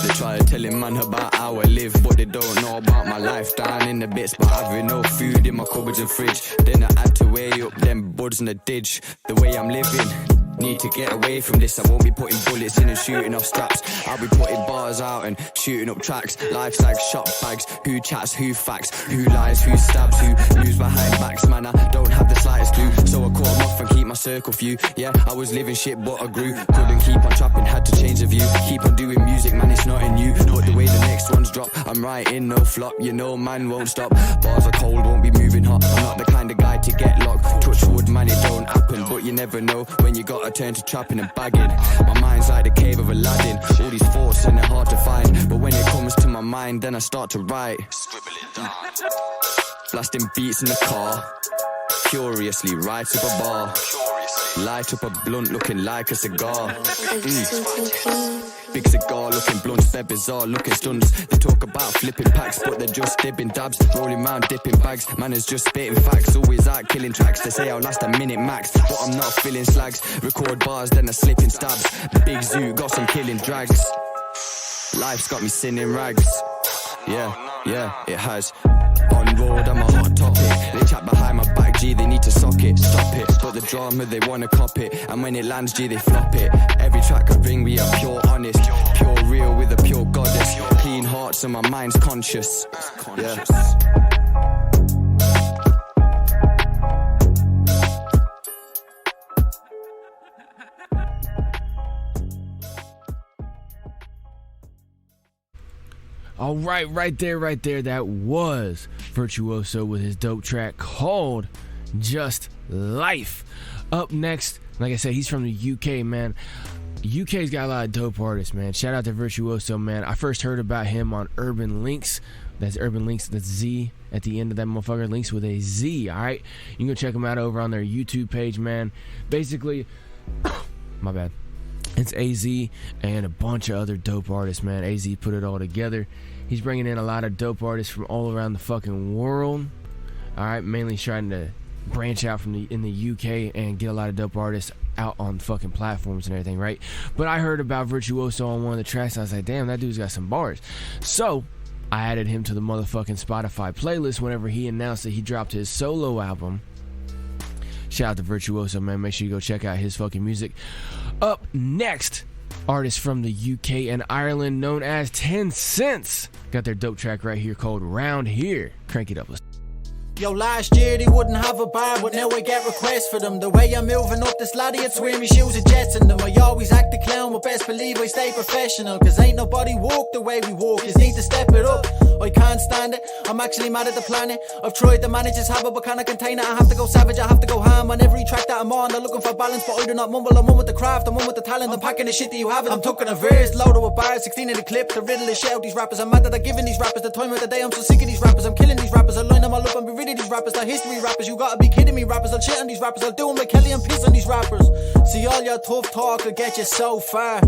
They try to tell him man about how I live, but they don't know about my life. Down in the bits, but having no food in my cupboards and fridge. Then I had to weigh up them buds in the ditch. The way I'm living, need to get away from this. I won't be putting bullets in and shooting off straps. I'll be putting bars out and shooting up tracks. Life's like shop bags. Who chats, who facts, who lies, who stabs, who moves behind backs. Man, I don't have the slightest clue, so I cut them off and keep my circle few. Yeah, I was living shit but I grew. Couldn't keep on trapping, had to change the view. Keep on doing music, man, it's nothing new. But the way the next ones drop, I'm writing no flop. You know man won't stop. Bars are cold, won't be moving hot. I'm not the kind of guy to get locked. Touch wood, man, it don't happen. But you never know when you gotta turn to trapping and bagging. My mind's like the cave of Aladdin. All these thoughts and they're hard to find, but when it comes to my mind, then I start to write. Scribble it down. Blasting beats in the car, furiously right up a bar. Light up a blunt looking like a cigar. Big cigar looking blunts, they're bizarre looking stunts. They talk about flipping packs, but they're just dipping dabs. Rolling round dipping bags, man is just spitting facts. Always out killing tracks, they say I'll last a minute max, but I'm not feeling slags. Record bars, then I slip in stabs. The big zoo got some killing drags. Life's got me singing rags. Yeah, it has. On road, I'm a hot topic. They chat behind my back, G, they need to sock it, stop it. But the drama, they wanna cop it, and when it lands, G, they flop it. Every track I bring, we are pure honest, pure real with a pure goddess. Clean heart, so my mind's conscious. Yeah. All right, right there. That was Virtuoso with his dope track called Just Life. Up next, like I said, he's from the UK, man. UK's got a lot of dope artists, man. Shout out to Virtuoso, man. I first heard about him on Urban Links. That's Urban Links, that's Z at the end of that motherfucker. Links with a Z, all right? You can go check them out over on their YouTube page, man. Basically, my bad. It's AZ and a bunch of other dope artists, man. AZ put it all together. He's bringing in a lot of dope artists from all around the fucking world. All right, mainly trying to branch out in the UK and get a lot of dope artists out on fucking platforms and everything, right? But I heard about Virtuoso on one of the tracks. And I was like, damn, that dude's got some bars. So I added him to the motherfucking Spotify playlist whenever he announced that he dropped his solo album. Shout out to Virtuoso, man. Make sure you go check out his fucking music. Up next, artists from the UK and Ireland known as 10 Cents. Got their dope track right here called Round Here. Crank it up. Yo, last year they wouldn't have a bar, but now I get requests for them. The way I'm moving up this ladder, it's wearing me shoes and jets in them. I always act the clown, but best believe I stay professional. Cause ain't nobody walk the way we walk, just need to step it up. I can't stand it, I'm actually mad at the planet. I've tried to manage this habit, but can I contain it? I have to go savage, I have to go ham on every track that I'm on. They're looking for balance, but I do not mumble. I'm one with the craft, I'm one with the talent. I'm packing the shit that you haven't. I'm tucking a verse, loaded with bars, 16 in the clip. The riddle is shit out these rappers. I'm mad that I'm giving these rappers the time of the day. I'm so sick of these rappers, I'm killing these rappers. I line them all up and be rid of these rappers like history rappers. You gotta be kidding me, rappers. I'll shit on these rappers, I'll do them like Kelly and piss on these rappers. See, all your tough talk will get you so far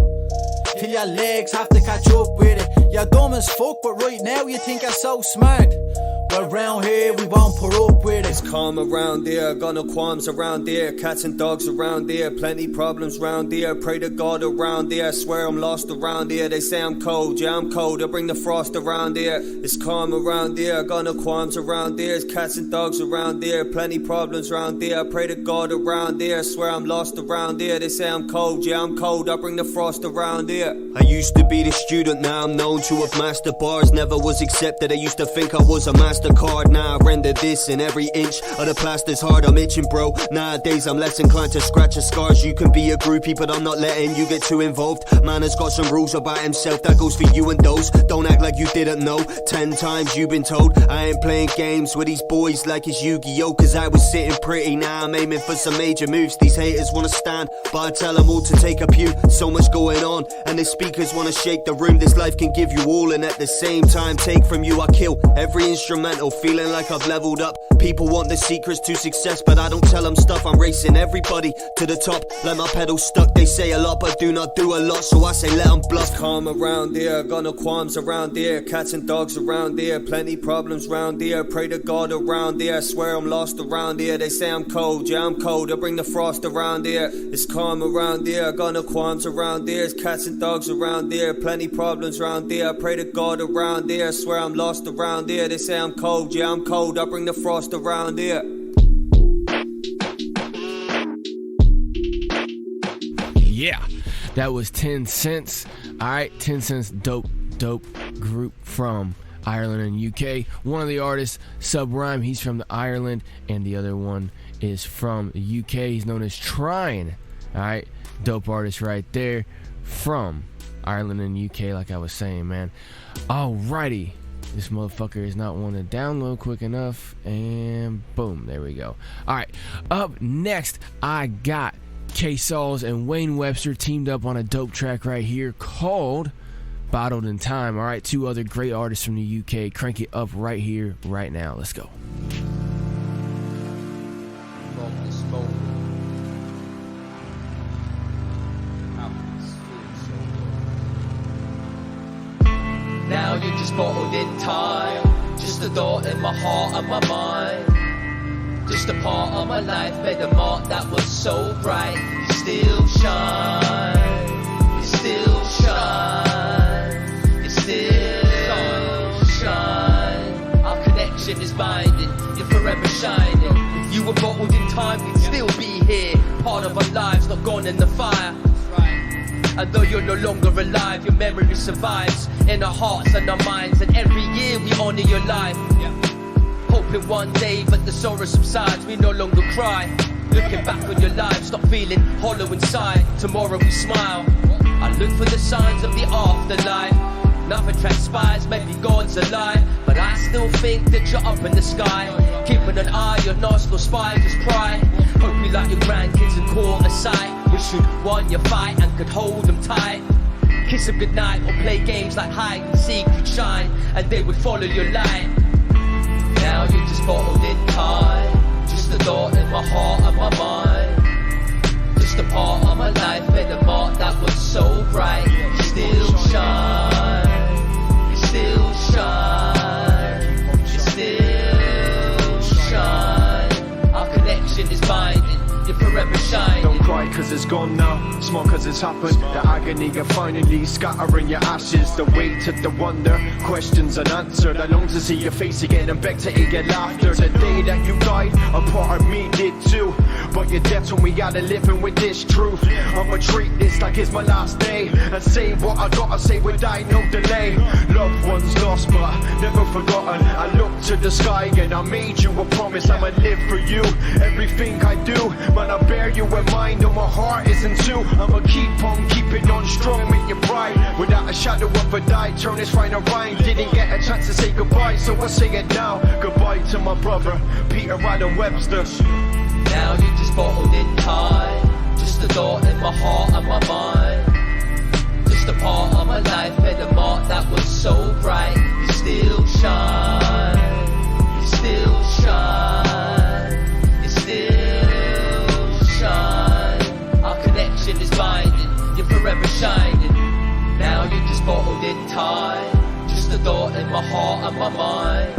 till your legs have to catch up with it. You're dumb as fuck, but right now you think you're so smart. But round here we won't put up with it. It's calm around there, got no qualms around there. Cats and dogs around there, plenty problems around there. Pray to God around there, swear I'm lost around there. They say I'm cold, yeah I'm cold, I bring the frost around there. It's calm around there, got no qualms around there. It's cats and dogs around there, plenty problems around there. Pray to God around there, swear I'm lost around there. They say I'm cold, yeah I'm cold, I bring the frost around there. I used to be the student, now I'm known to have mastered bars. Never was accepted, I used to think I was a master MasterCard. Now I render this in every inch of the plaster's hard. I'm itching, bro. Nowadays I'm less inclined to scratch your scars. You can be a groupie, but I'm not letting you get too involved. Man has got some rules about himself, that goes for you and those. Don't act like you didn't know. 10 times you've been told. I ain't playing games with these boys like it's Yu-Gi-Oh! Cause I was sitting pretty, now I'm aiming for some major moves. These haters wanna stand, but I tell them all to take a pew. So much going on, and the speakers wanna shake the room. This life can give you all, and at the same time take from you. I kill every instrumental, feeling like I've leveled up. People want the secrets to success, but I don't tell them stuff. I'm racing everybody to the top, like my pedal stuck. They say a lot, but do not do a lot, so I say let them bluff. Calm around here, got no qualms around here. Cats and dogs around here, plenty problems around here. Pray to God around here, I swear I'm lost around here. They say I'm cold, yeah I'm cold, I bring the frost around here. It's calm around here, got no qualms around here. It's cats and dogs around here, plenty problems around here. I pray to God around here, I swear I'm lost around here. They say I'm cold, yeah I'm cold, I bring the frost around here. Yeah, that was 10 Cents. Alright, 10 Cents, dope group from Ireland and UK. One of the artists, Subrime, he's from Ireland, and the other one is from the UK. He's known as Trine. Alright, dope artist right there from Ireland and UK, like I was saying, man. Alrighty, this motherfucker is not one to download quick enough, and boom, there we go. Alright, up next, I got K-Sauls and Wayne Webster teamed up on a dope track right here called Bottled in Time. Alright, two other great artists from the UK. Crank it up right here, right now. Let's go. Now you're just bottled in time, just a thought in my heart and my mind, just a part of my life, made a mark that was so bright. You still shine, you still shine, you still shine. Our connection is binding, you're forever shining. If you were bottled in time, you'd still be here, part of our lives, not gone in the fire. And though you're no longer alive, your memory survives in our hearts and our minds. And every year we honor your life, hoping one day that the sorrow subsides, we no longer cry. Looking back on your life, stop feeling hollow inside. Tomorrow we smile. I look for the signs of the afterlife. Nothing transpires, maybe God's a lie, but I still think that you're up in the sky, keeping an eye on us, no spy, just pry. Hope you like your grandkids and caught a sight. Wish you'd won your fight and could hold them tight. Kiss them goodnight or play games like hide and seek. You'd shine and they would follow your light. Now you're just bottled in time, just a thought in my heart and my mind, just a part of my life, made a mark that was so bright. You still shine, you still shine, you still shine. Our connection is binding, you're forever shining. Don't cry cause it's gone now, smile cause it's happened. The agony of finally scattering your ashes. The weight of the wonder, questions unanswered. I long to see your face again and beg to hear your laughter. The day that you died, a part of me did too, but your death when we gotta living with this truth. I'ma treat this like it's my last day, and say what I gotta say without no delay. Loved ones lost but never forgotten. I look to the sky and I made you a promise. I'ma live for you, everything I do. Man, I bear you in mind, though my heart isn't too. I'ma keep on keeping on strong with your pride, without a shadow of a doubt. Turn this right around. Didn't get a chance to say goodbye, so I say it now. Goodbye to my brother, Peter Adam Webster. Now you're just bottled in time, just a thought in my heart and my mind, just a part of my life, made a mark that was so bright. You still shine, you still shine, you still shine. Our connection is binding, you're forever shining. Now you're just bottled in time, just a thought in my heart and my mind,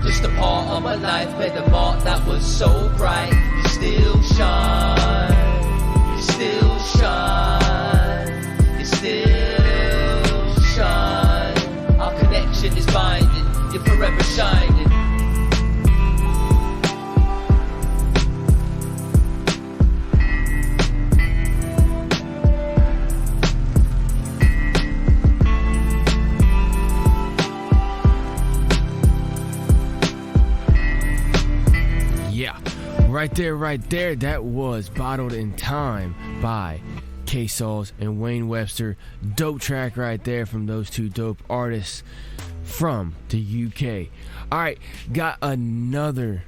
just a part of my life, made a mark that was so bright. You still shine, you still shine, you still shine. Our connection is binding, you're forever shining. right there. That was Bottled in Time by K-Sauls and Wayne Webster. Dope track right there from those two dope artists from the UK. All right, got another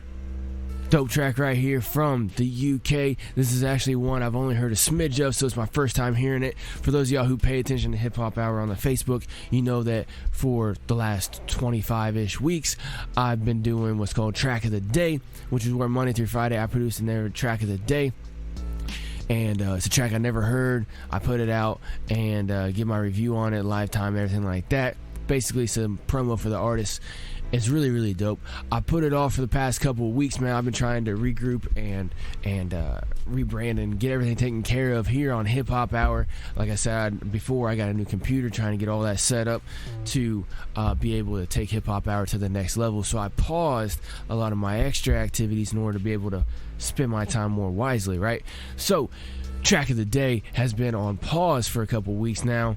dope track right here from the UK. This is actually one I've only heard a smidge of, so it's my first time hearing it. For those of y'all who pay attention to Hip Hop Hour on the Facebook, you know that for the last 25-ish weeks, I've been doing what's called Track of the Day, which is where Monday through Friday I produce their Track of the Day. And it's a track I never heard. I put it out and give my review on it, live time, everything like that. Basically some promo for the artists. It's really, really dope. I put it off for the past couple of weeks, man. I've been trying to regroup and rebrand and get everything taken care of here on Hip Hop Hour. Like I said before, I got a new computer, trying to get all that set up to be able to take Hip Hop Hour to the next level. So I paused a lot of my extra activities in order to be able to spend my time more wisely, right? So Track of the Day has been on pause for a couple weeks now.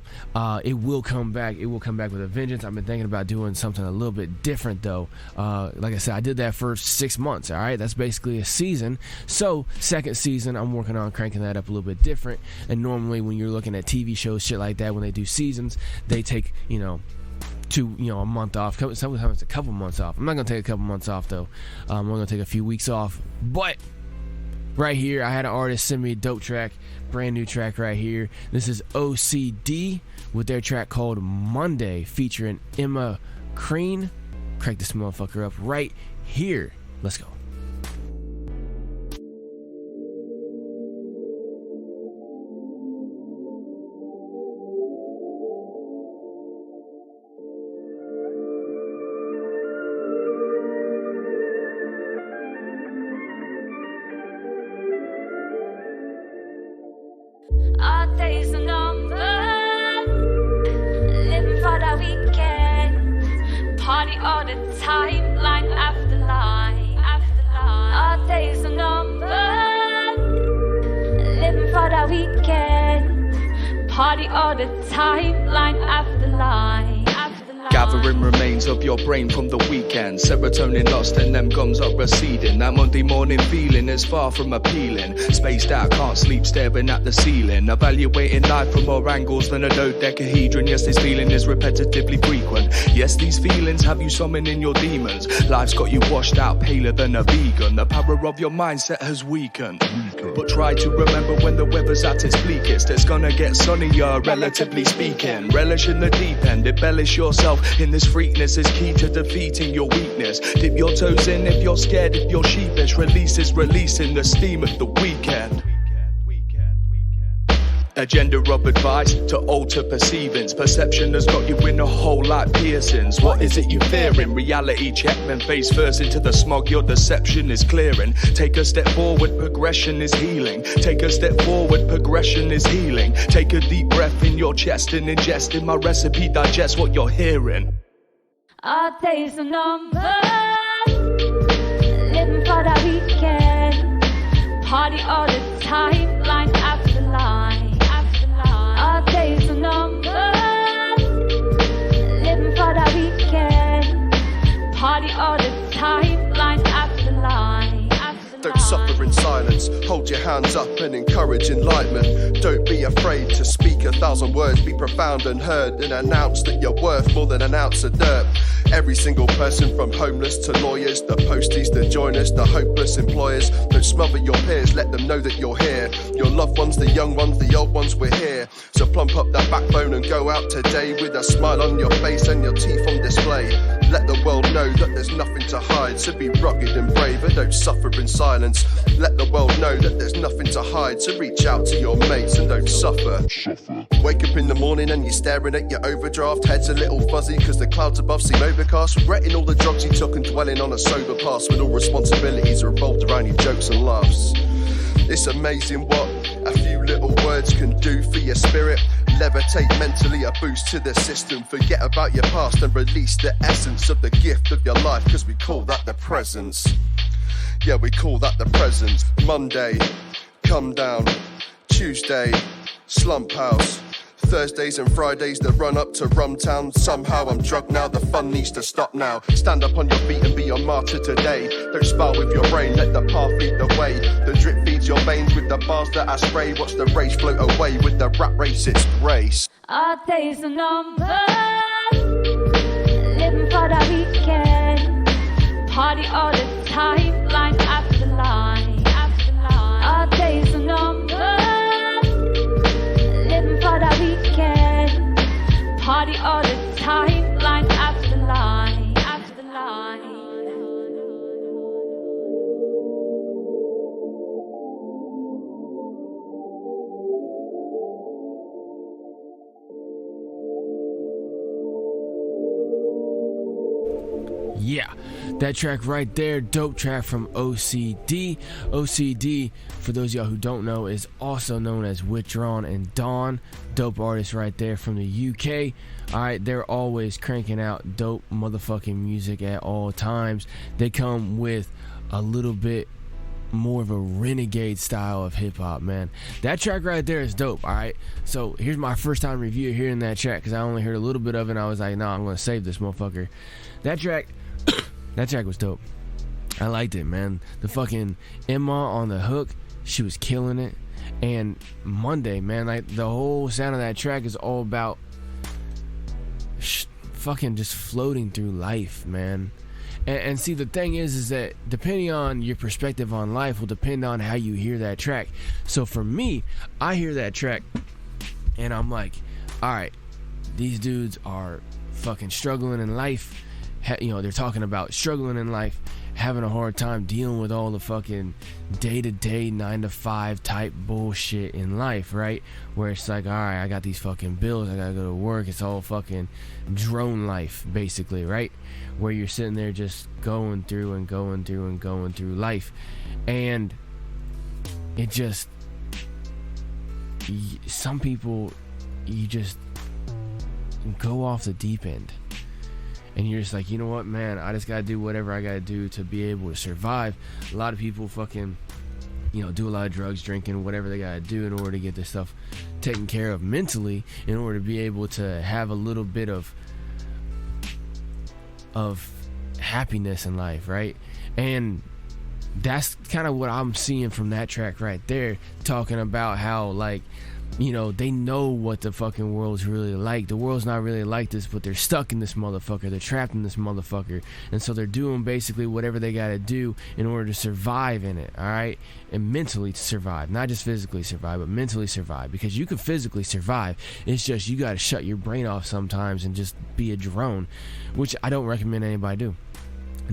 It will come back. It will come back with a vengeance. I've been thinking about doing something a little bit different, though. Like I said, I did that for 6 months, all right? That's basically a season. So, second season, I'm working on cranking that up a little bit different. And normally, when you're looking at TV shows, shit like that, when they do seasons, they take, a month off. Sometimes a couple months off. I'm not going to take a couple months off, though. I'm going to take a few weeks off. But right here, I had an artist send me a dope track, brand new track right here. This is OCD with their track called Monday, featuring Emma Crean. Crank this motherfucker up right here. Let's go. Our days are numbered, living for the weekend, party all the time, line after line, after line. Our days are numbered, living for the weekend, party all the time, line after line, after line. Gathering remains of your brain from the weekend. Serotonin lost and them gums are receding. That Monday morning feeling is far from appealing. Spaced out, can't sleep, staring at the ceiling. Evaluating life from more angles than a dodecahedron. Yes, this feeling is repetitively frequent. Yes, these feelings have you summoning your demons. Life's got you washed out, paler than a vegan. The power of your mindset has weakened. But try to remember when the weather's at its bleakest. It's gonna get sunnier, relatively speaking. Relish in the deep end, embellish yourself in this freakness is key to defeating your weakness. Dip your toes in if you're scared, if you're sheepish. Release is releasing the steam of the weekend. Agenda of advice to alter perceivings. Perception has got you in a hole like piercings. What is it you fearing? Reality check, then face first into the smog. Your deception is clearing. Take a step forward, progression is healing. Take a step forward, progression is healing. Take a deep breath in your chest and ingest in my recipe. Digest what you're hearing. Our days are numbered, living for the weekend, party all the time, line after line. Our days are numbered, living for the weekend, party all the time, line after line. Don't suffer in silence, hold your hands up and encourage enlightenment. Don't be afraid to speak 1,000 words, be profound and heard, and announce that you're worth more than an ounce of dirt. Every single person from homeless to lawyers, the posties, the joiners, the hopeless employers. Don't smother your peers, let them know that you're here. Your loved ones, the young ones, the old ones, we're here. So plump up that backbone and go out today with a smile on your face and your teeth on display. Let the world know that there's nothing to hide, so be rugged and brave and don't suffer in silence. Let the world know that there's nothing to hide, so reach out to your mates and don't suffer. Wake up in the morning and you're staring at your overdraft. Head's a little fuzzy cause the clouds above seem overcast. Regretting all the drugs you took and dwelling on a sober past when all responsibilities are revolved around your jokes and laughs. It's amazing what a few little words can do for your spirit. Levitate mentally, a boost to the system. Forget about your past and release the essence of the gift of your life, cause we call that the presence. Yeah, we call that the present. Monday, come down. Tuesday, slump house. Thursdays and Fridays, the run up to Rumtown. Somehow I'm drugged now, the fun needs to stop now. Stand up on your feet and be a martyr today. Don't spar with your brain, let the path lead the way. The drip feeds your veins with the bars that I spray. Watch the rage float away with the rap race, it's grace. Our days are numbered, living for the weekend. Party all the time, line after line, after line. Our days are numbered, living for the weekend. Party all the time, line after line, after line. Yeah, that track right there, dope track from OCD. OCD, for those of y'all who don't know, is also known as Withdrawn and Dawn. Dope artists right there from the UK. Alright, they're always cranking out dope motherfucking music at all times. They come with a little bit more of a renegade style of hip-hop, man. That track right there is dope. Alright, so here's my first time review hearing that track, because I only heard a little bit of it and I was like, nah, I'm gonna save this motherfucker. That track was dope. I liked it, man. The fucking Emma on the hook, she was killing it. And Monday, man, like the whole sound of that track is all about fucking just floating through life, man. And see, the thing is that depending on your perspective on life will depend on how you hear that track. So for me, I hear that track and I'm like, all right, these dudes are fucking struggling in life. You know, they're talking about struggling in life, having a hard time dealing with all the fucking day-to-day 9-to-5 type bullshit in life, right? Where it's like, all right, I got these fucking bills, I gotta go to work. It's all fucking drone life, basically, right? Where you're sitting there just going through and going through and going through life. And it just, some people, you just go off the deep end. And you're just like, you know what, man, I just gotta do whatever I gotta do to be able to survive. A lot of people fucking, you know, do a lot of drugs, drinking, whatever they gotta do in order to get this stuff taken care of mentally, in order to be able to have a little bit of happiness in life, right? And that's kind of what I'm seeing from that track right there, talking about how, like, you know, they know what the fucking world's really like. The world's not really like this, but they're stuck in this motherfucker. They're trapped in this motherfucker. And so they're doing basically whatever they gotta do in order to survive in it, alright? And mentally survive. Not just physically survive, but mentally survive. Because you can physically survive. It's just you gotta shut your brain off sometimes and just be a drone, which I don't recommend anybody do.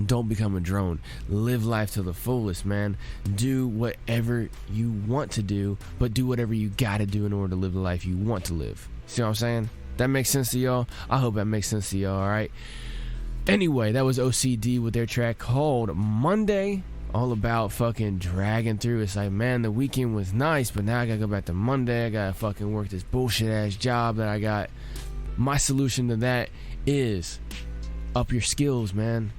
Don't become a drone. Live life to the fullest, man. Do whatever you want to do, but do whatever you gotta do in order to live the life you want to live. See what I'm saying? That makes sense to y'all? I hope that makes sense to y'all, alright? Anyway, that was OCD with their track called Monday. All about fucking dragging through. It's like, man, the weekend was nice, but now I gotta go back to Monday. I gotta fucking work this bullshit ass job that I got. My solution to that is up your skills, man.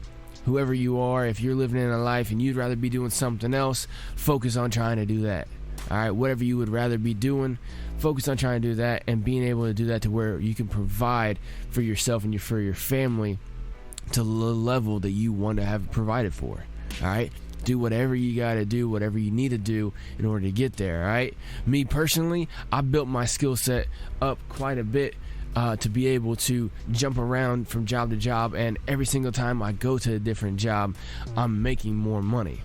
Whoever you are, if you're living in a life and you'd rather be doing something else, focus on trying to do that. Alright, whatever you would rather be doing, focus on trying to do that and being able to do that to where you can provide for yourself and for your family to the level that you want to have provided for. Alright, do whatever you gotta do, whatever you need to do in order to get there. Alright, me personally, I built my skill set up quite a bit to be able to jump around from job to job, and every single time I go to a different job, I'm making more money.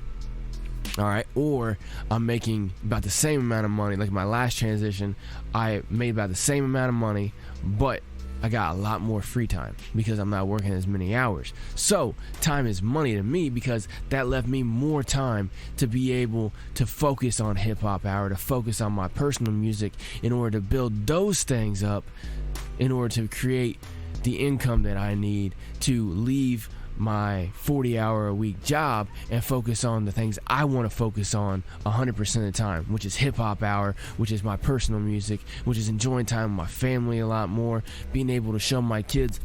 Alright, or I'm making about the same amount of money. Like my last transition, I made about the same amount of money, but I got a lot more free time because I'm not working as many hours. So time is money to me, because that left me more time to be able to focus on HipHop Hour, to focus on my personal music in order to build those things up, in order to create the income that I need to leave my 40-hour-a-week job and focus on the things I want to focus on 100% of the time, which is HipHop Hour, which is my personal music, which is enjoying time with my family a lot more, being able to show my kids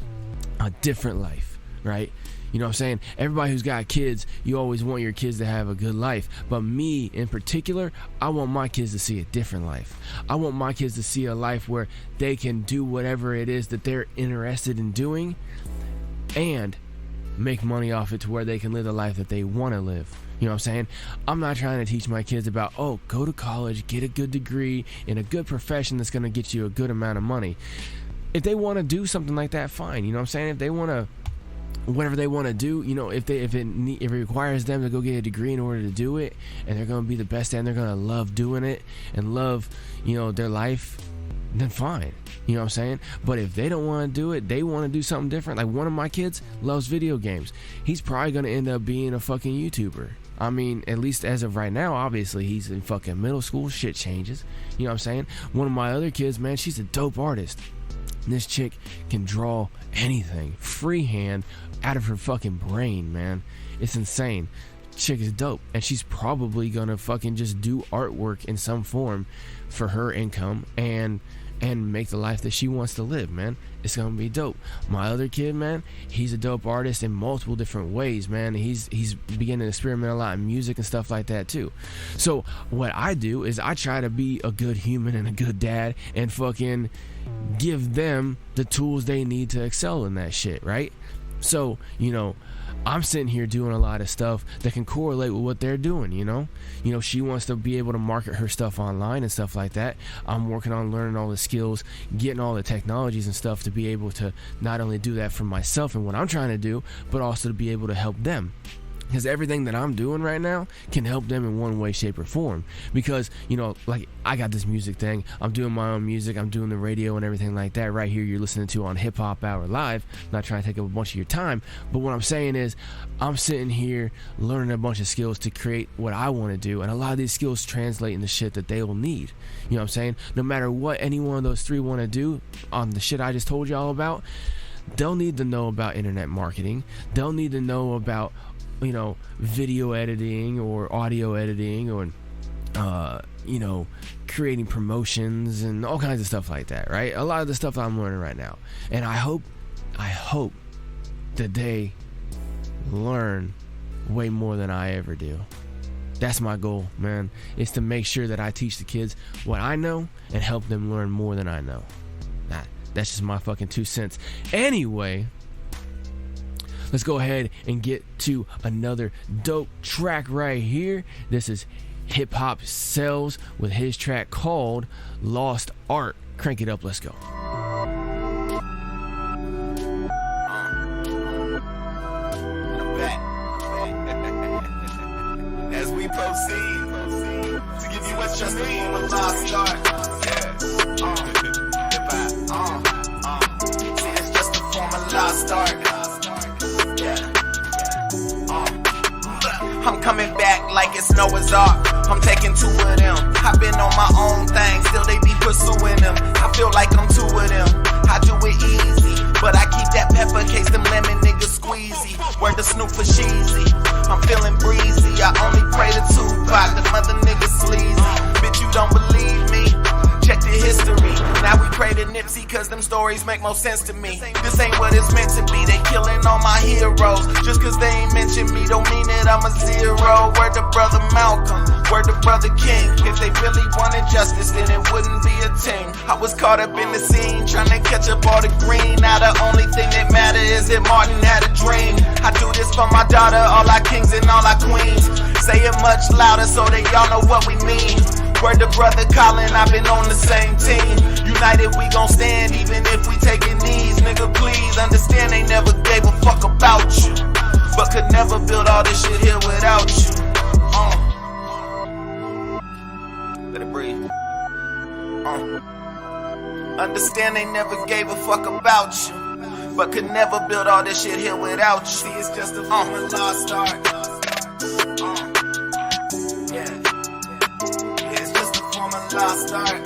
a different life, right? You know what I'm saying? Everybody who's got kids, you always want your kids to have a good life. But me in particular, I want my kids to see a different life. I want my kids to see a life where they can do whatever it is that they're interested in doing and make money off it to where they can live the life that they want to live. You know what I'm saying? I'm not trying to teach my kids about, oh, go to college, get a good degree in a good profession that's going to get you a good amount of money. If they want to do something like that, fine. You know what I'm saying? If they want to, whatever they want to do, you know, if it requires them to go get a degree in order to do it, and they're going to be the best and they're going to love doing it and love, you know, their life, then fine. You know what I'm saying? But if they don't want to do it, they want to do something different. Like one of my kids loves video games. He's probably going to end up being a fucking YouTuber. I mean, at least as of right now, obviously he's in fucking middle school. Shit changes. You know what I'm saying? One of my other kids, man, she's a dope artist. And this chick can draw anything freehand out of her fucking brain, man. It's insane. Chick is dope, and she's probably gonna fucking just do artwork in some form for her income and make the life that she wants to live, man. It's gonna be dope. My other kid, man, he's a dope artist in multiple different ways, man. He's beginning to experiment a lot in music and stuff like that too. So what I do is I try to be a good human and a good dad and fucking give them the tools they need to excel in that shit, right? So, you know, I'm sitting here doing a lot of stuff that can correlate with what they're doing, you know? You know, she wants to be able to market her stuff online and stuff like that. I'm working on learning all the skills, getting all the technologies and stuff to be able to not only do that for myself and what I'm trying to do, but also to be able to help them. Because everything that I'm doing right now can help them in one way, shape, or form. Because, you know, like, I got this music thing. I'm doing my own music. I'm doing the radio and everything like that right here you're listening to on HipHop Hour Live. I'm not trying to take up a bunch of your time. But what I'm saying is I'm sitting here learning a bunch of skills to create what I want to do. And a lot of these skills translate into shit that they will need. You know what I'm saying? No matter what any one of those three want to do on the shit I just told y'all about, they'll need to know about internet marketing. They'll need to know about, you know, video editing or audio editing or, you know, creating promotions and all kinds of stuff like that, right? A lot of the stuff I'm learning right now. And I hope that they learn way more than I ever do. That's my goal, man, is to make sure that I teach the kids what I know and help them learn more than I know. That's just my fucking 2 cents. Anyway, let's go ahead and get to another dope track right here. This is Hip Hop Sells with his track called Lost Art. Crank it up, let's go. As we proceed to give you what you need, a lost art. See, it's just a form of lost art. I'm coming back like it's Noah's Ark. I'm taking 2 of them. I've been on my own thing, still they be pursuing them. I feel like I'm 2 of them. I do it easy, but I keep that pepper case, them lemon niggas squeezy. Word to Snoop for Sheezy. I'm feeling breezy. I only pray to Tupac, the mother niggas sleazy. Bitch, you don't believe me? Check the history. Now we pray to Nipsey, cause them stories make more sense to me. This ain't what it's meant to be. They killing all my heroes. Just cause they ain't mention me don't mean that I'm a zero. Word to brother Malcolm, word to brother King. If they really wanted justice, then it wouldn't be a team. I was caught up in the scene, trying to catch up all the green. Now the only thing that matters is that Martin had a dream. I do this for my daughter, all our kings and all our queens. Say it much louder so they all know what we mean. Word to brother Colin, I've been on the same team. United we gon' stand even if we taking knees. Nigga please understand they never gave a fuck about you, but could never build all this shit here without you. Let it breathe. Understand they never gave a fuck about you, but could never build all this shit here without you. See, it's just a form of lost art. Lost art.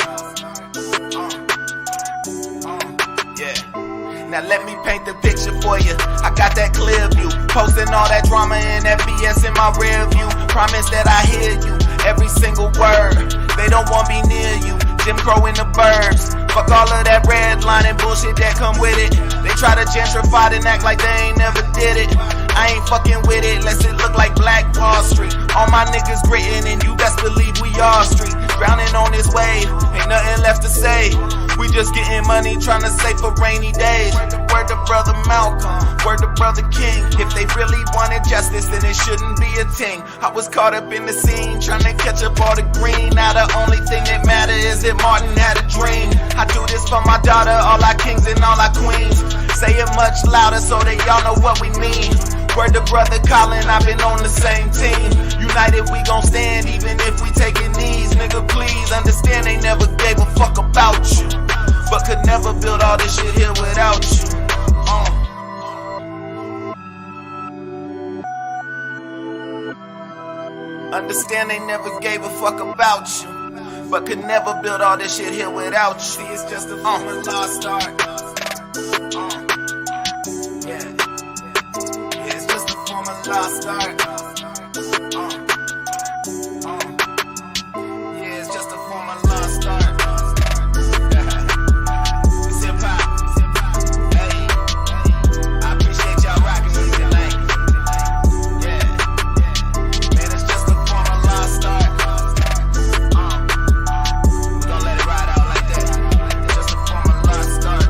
Now let me paint the picture for you. I got that clear view. Posting all that drama and that BS in my rear view. Promise that I hear you, every single word. They don't want me near you. Jim Crow in the burbs. Fuck all of that redlining bullshit. bullshit that come with it. They try to gentrify and act like they ain't never did it. I ain't fucking with it, lest it look like Black Wall Street. All my niggas grittin' and you best believe we all street. Drowning on this wave, ain't nothing left to say. We just getting money, trying to save for rainy days. Word to brother Malcolm, word to brother King. If they really wanted justice, then it shouldn't be a thing. I was caught up in the scene, trying to catch up all the green. Now the only thing that matters is that Martin had a dream. I do this for my daughter, all our kings and all our queens. Say it much louder so that y'all know what we mean. Word to brother Colin, I've been on the same team. United we gon' stand even if we taking knees. Nigga please understand they never gave a fuck about you, but could never build all this shit here without you. Understand they never gave a fuck about you, but could never build all this shit here without you. See, it's just a from a lost start. It's just a from a lost start. Yeah, it's just a from a lost start. It's hip-hop. Hey, I appreciate y'all rocking with me tonight. Yeah, man, it's just a from a lost start. We gon' let it ride out like that. It's just a from a lost start.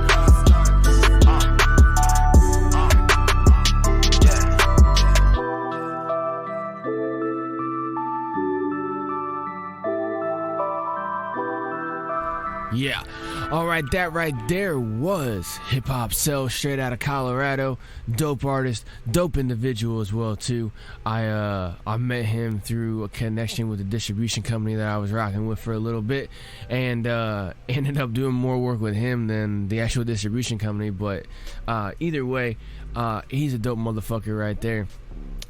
Yeah. All right, that right there was Hip Hop Cell, straight out of Colorado. Dope artist, dope individual as well too. I met him through a connection with a distribution company that I was rocking with for a little bit, and ended up doing more work with him than the actual distribution company. But either way, he's a dope motherfucker right there.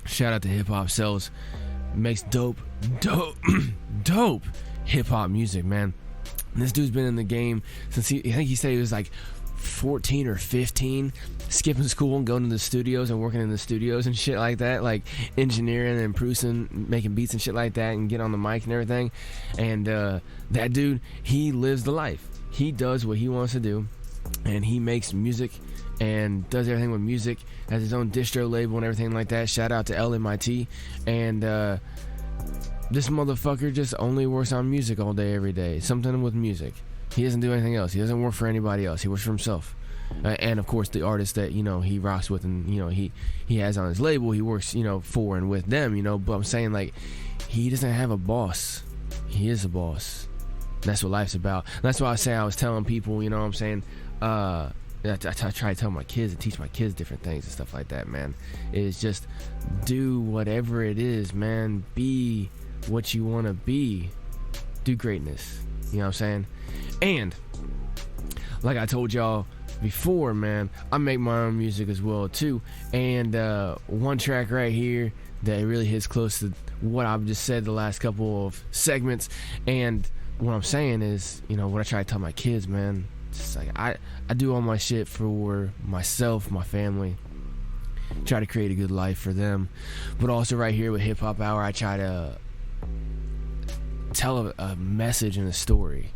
Shout out to Hip Hop Cells. Makes dope hip hop music, man. This dude's been in the game since I think he said he was like 14 or 15, skipping school and going to the studios and working in the studios and shit like that, like engineering and producing, making beats and shit like that, and get on the mic and everything. And that dude, he lives the life. He does what he wants to do, and he makes music and does everything with music, has his own distro label and everything like that. Shout out to LMIT. And this motherfucker just only works on music all day, every day. Something with music. He doesn't do anything else. He doesn't work for anybody else. He works for himself. And of course, the artists that, you know, he rocks with and, you know, he has on his label, he works, you know, for and with them, you know. But I'm saying, like, he doesn't have a boss. He is a boss. That's what life's about. And that's why I was telling people, you know what I'm saying, I try to tell my kids and teach my kids different things and stuff like that, man. It's just do whatever it is, man. Be what you want to be. Do greatness. You know what I'm saying? And like I told y'all before, man, I make my own music as well too. And one track right here that really hits close to what I've just said the last couple of segments. And what I'm saying is, you know, what I try to tell my kids, man, just like I do all my shit for myself, my family, try to create a good life for them. But also right here with Hip Hop Hour, I try to tell a message and a story.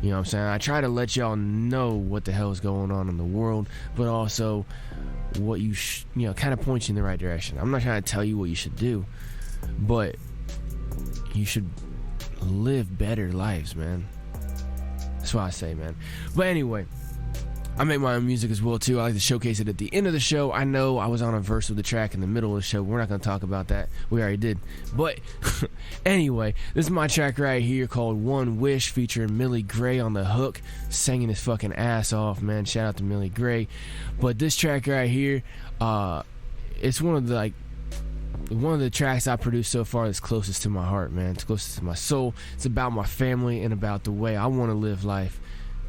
You know what I'm saying? I try to let y'all know what the hell is going on in the world, but also what you know, kind of point you in the right direction. I'm not trying to tell you what you should do, but you should live better lives, man. That's what I say, man. But anyway, I make my own music as well too. I like to showcase it at the end of the show. I know I was on a verse with the track in the middle of the show. We're not going to talk about that. We already did. But anyway, this is my track right here called One Wish, featuring Millie Gray on the hook, singing his fucking ass off, man. Shout out to Millie Gray. But this track right here, it's one of the tracks I produced so far that's closest to my heart, man. It's closest to my soul. It's about my family and about the way I want to live life.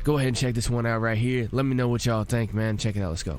Go ahead and check this one out right here. Let me know what y'all think, man. Check it out. Let's go.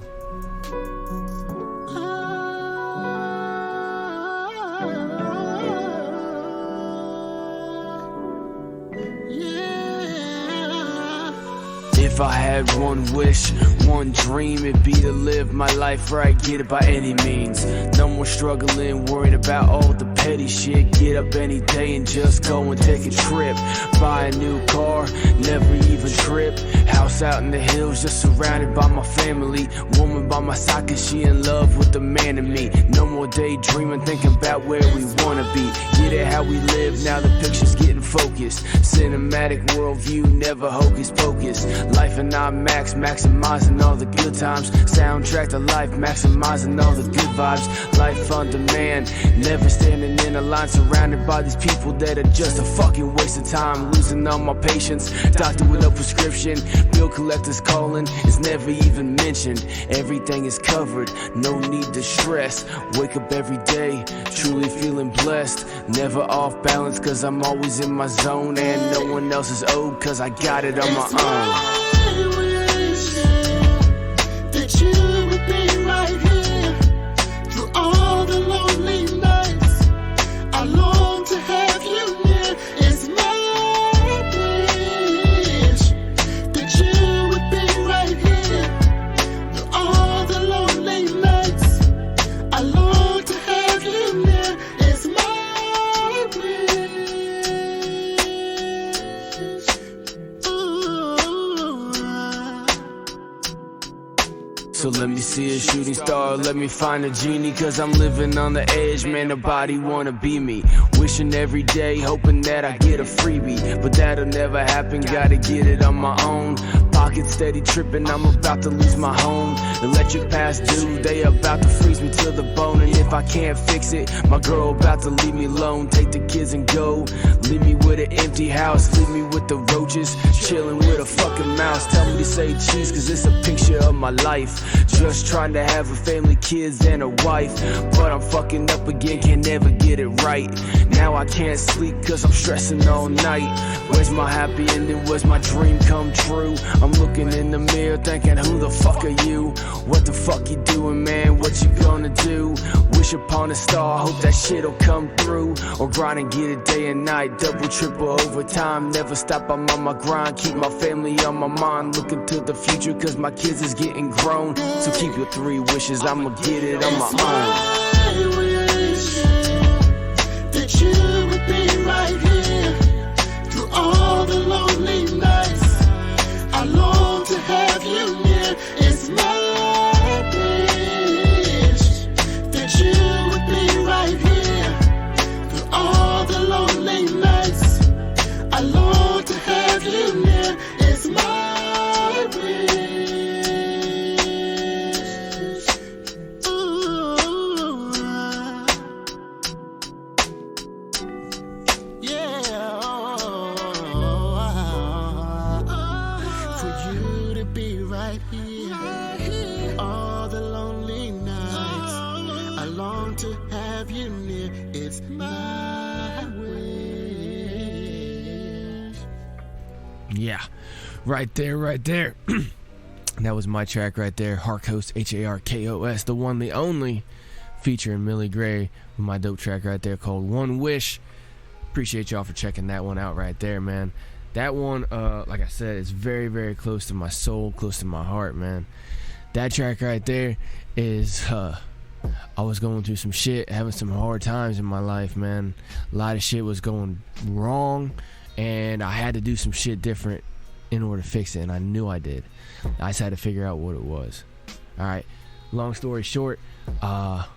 If I had one wish, one dream, it'd be to live my life right, get it by any means. No more struggling, worried about all the petty shit. Get up any day and just go and take a trip. Buy a new car, never even trip. House out in the hills, just surrounded by my family. Woman by my side, cause she in love with the man in me. No more daydreaming, thinking about where we wanna be. Get it how we live, now the picture's getting focused. Cinematic worldview, never hocus pocus. Life in IMAX, maximizing all the good times. Soundtrack to life, maximizing all the good vibes. Life on demand, never standing in a line, surrounded by these people that are just a fucking waste of time. Losing all my patience, doctor with no prescription. Bill collectors calling, it's never even mentioned. Everything is covered, no need to stress. Wake up every day, truly feeling blessed. Never off balance, cause I'm always in my zone. And no one else is owed, cause I got it on my own. That you would be right here through all the lonely nights. I long to have you near. It's my wish that you would be right here through all the lonely nights. I long to have you near. It's my wish. So let me see a shooting star, let me find a genie. Cause I'm living on the edge, man, nobody wanna be me. Wishing every day, hoping that I get a freebie. But that'll never happen, gotta get it on my own. Pocket steady tripping, I'm about to lose my home. Electric past due, they about to freeze me to the bone. And if I can't fix it, my girl about to leave me alone. Take the kids and go, leave me with an empty house. Leave me with the roaches, chilling with a fucking mouse. Tell me to say cheese, cause it's a picture of my life. Just trying to have a family, kids and a wife. But I'm fucking up again, can never get it right. Now I can't sleep cause I'm stressing all night. Where's my happy ending, where's my dream come true? I'm looking in the mirror thinking, who the fuck are you? What the fuck you doing, man? What you gonna do? Wish upon a star, hope that shit'll come through. Or grind and get it day and night, double, triple overtime. Never stop, I'm on my grind, keep my family on my mind. Looking to the future cause my kids is getting grown. So keep your 3 wishes, I'ma get it on my own. I wish that you would be right here through all the lonely nights. I long to have you near. It's my wish that you would be right here through all the lonely nights. I long to have you near. It's my wish. Yeah, right there. That was my track right there. Harkos, Harkos, the one, the only, featuring Millie Gray with my dope track right there called One Wish. Appreciate y'all for checking that one out right there, man. That one, like I said, is very, very close to my soul, close to my heart, man. That track right there is, I was going through some shit, having some hard times in my life, man. A lot of shit was going wrong, and I had to do some shit different in order to fix it, and I knew I did. I just had to figure out what it was. Alright, long story short, I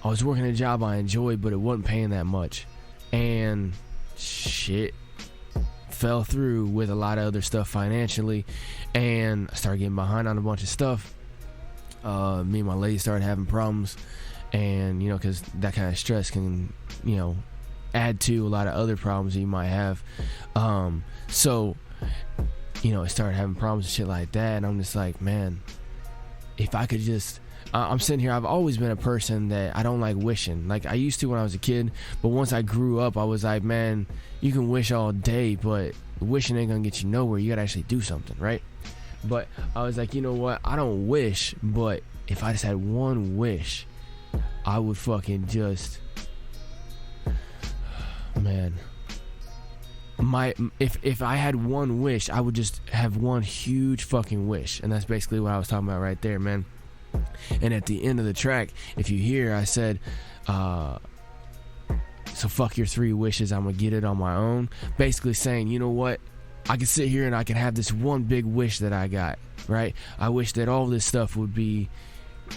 was working a job I enjoyed, but it wasn't paying that much. And shit fell through with a lot of other stuff financially, and I started getting behind on a bunch of stuff. Me and my lady started having problems, and you know, because that kind of stress can, you know, add to a lot of other problems that you might have. So you know, I started having problems and shit like that, and I'm just like, man, if I could just I'm sitting here, I've always been a person that I don't like wishing. Like I used to when I was a kid, but once I grew up, I was like, man, you can wish all day, but wishing ain't gonna get you nowhere. You gotta actually do something, right? But I was like, you know what, I don't wish, but if I just had one wish, I would fucking just, man, if I had one wish, I would just have one huge fucking wish. And that's basically what I was talking about right there, man. And at the end of the track, if you hear, I said, so fuck your 3 wishes, I'm gonna get it on my own. Basically saying, you know what, I can sit here and I can have this one big wish that I got, right? I wish that all this stuff would be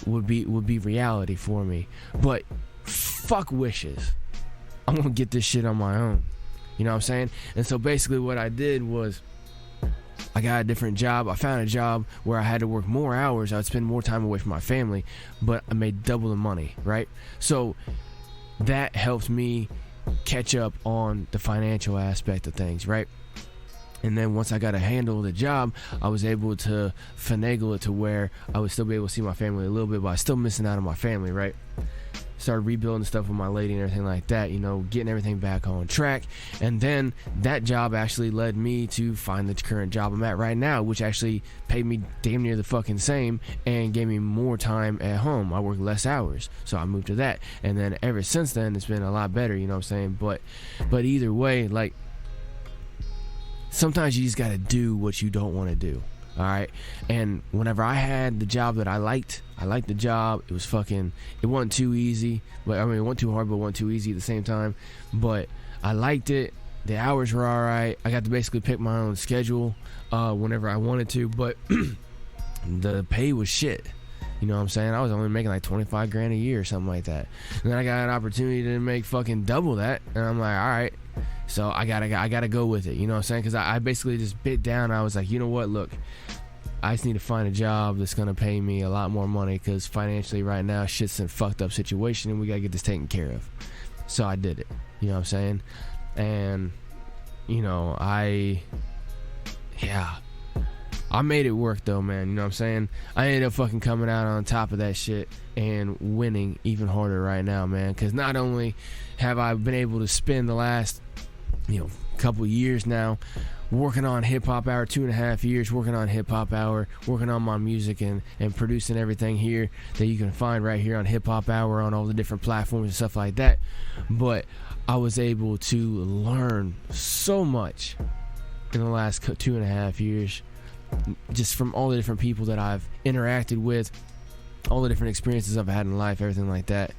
reality for me. But fuck wishes. I'm gonna get this shit on my own. You know what I'm saying? And so basically what I did was I got a different job. I found a job where I had to work more hours. I'd spend more time away from my family, but I made double the money, right? So that helped me catch up on the financial aspect of things, right? And then once I got a handle of the job, I was able to finagle it to where I would still be able to see my family a little bit, but I was still missing out on my family, right? Started rebuilding stuff with my lady and everything like that, you know, getting everything back on track. And then that job actually led me to find the current job I'm at right now, which actually paid me damn near the fucking same and gave me more time at home. I work less hours, so I moved to that. And then ever since then, it's been a lot better, you know what I'm saying? But either way, like, sometimes you just gotta do what you don't want to do. All right. And whenever I had the job that I liked the job. It was fucking, it wasn't too easy, but I mean, it wasn't too hard, but it wasn't too easy at the same time. But I liked it. The hours were all right. I got to basically pick my own schedule whenever I wanted to, but the pay was shit. You know what I'm saying? I was only making like 25 grand a year or something like that. And then I got an opportunity to make fucking double that. And I'm like, all right. So I gotta go with it. You know what I'm saying? Because I basically just bit down. I was like, you know what? Look, I just need to find a job that's going to pay me a lot more money, because financially right now, shit's in a fucked up situation and we got to get this taken care of. So I did it. You know what I'm saying? And, you know, I made it work though, man. You know what I'm saying? I ended up fucking coming out on top of that shit and winning even harder right now, man. Because not only have I been able to spend the last, couple years now working on HipHop Hour, 2.5 years working on HipHop Hour, working on my music and producing everything here that you can find right here on HipHop Hour on all the different platforms and stuff like that. But I was able to learn so much in the last 2.5 years, just from all the different people that I've interacted with, all the different experiences I've had in life, everything like that.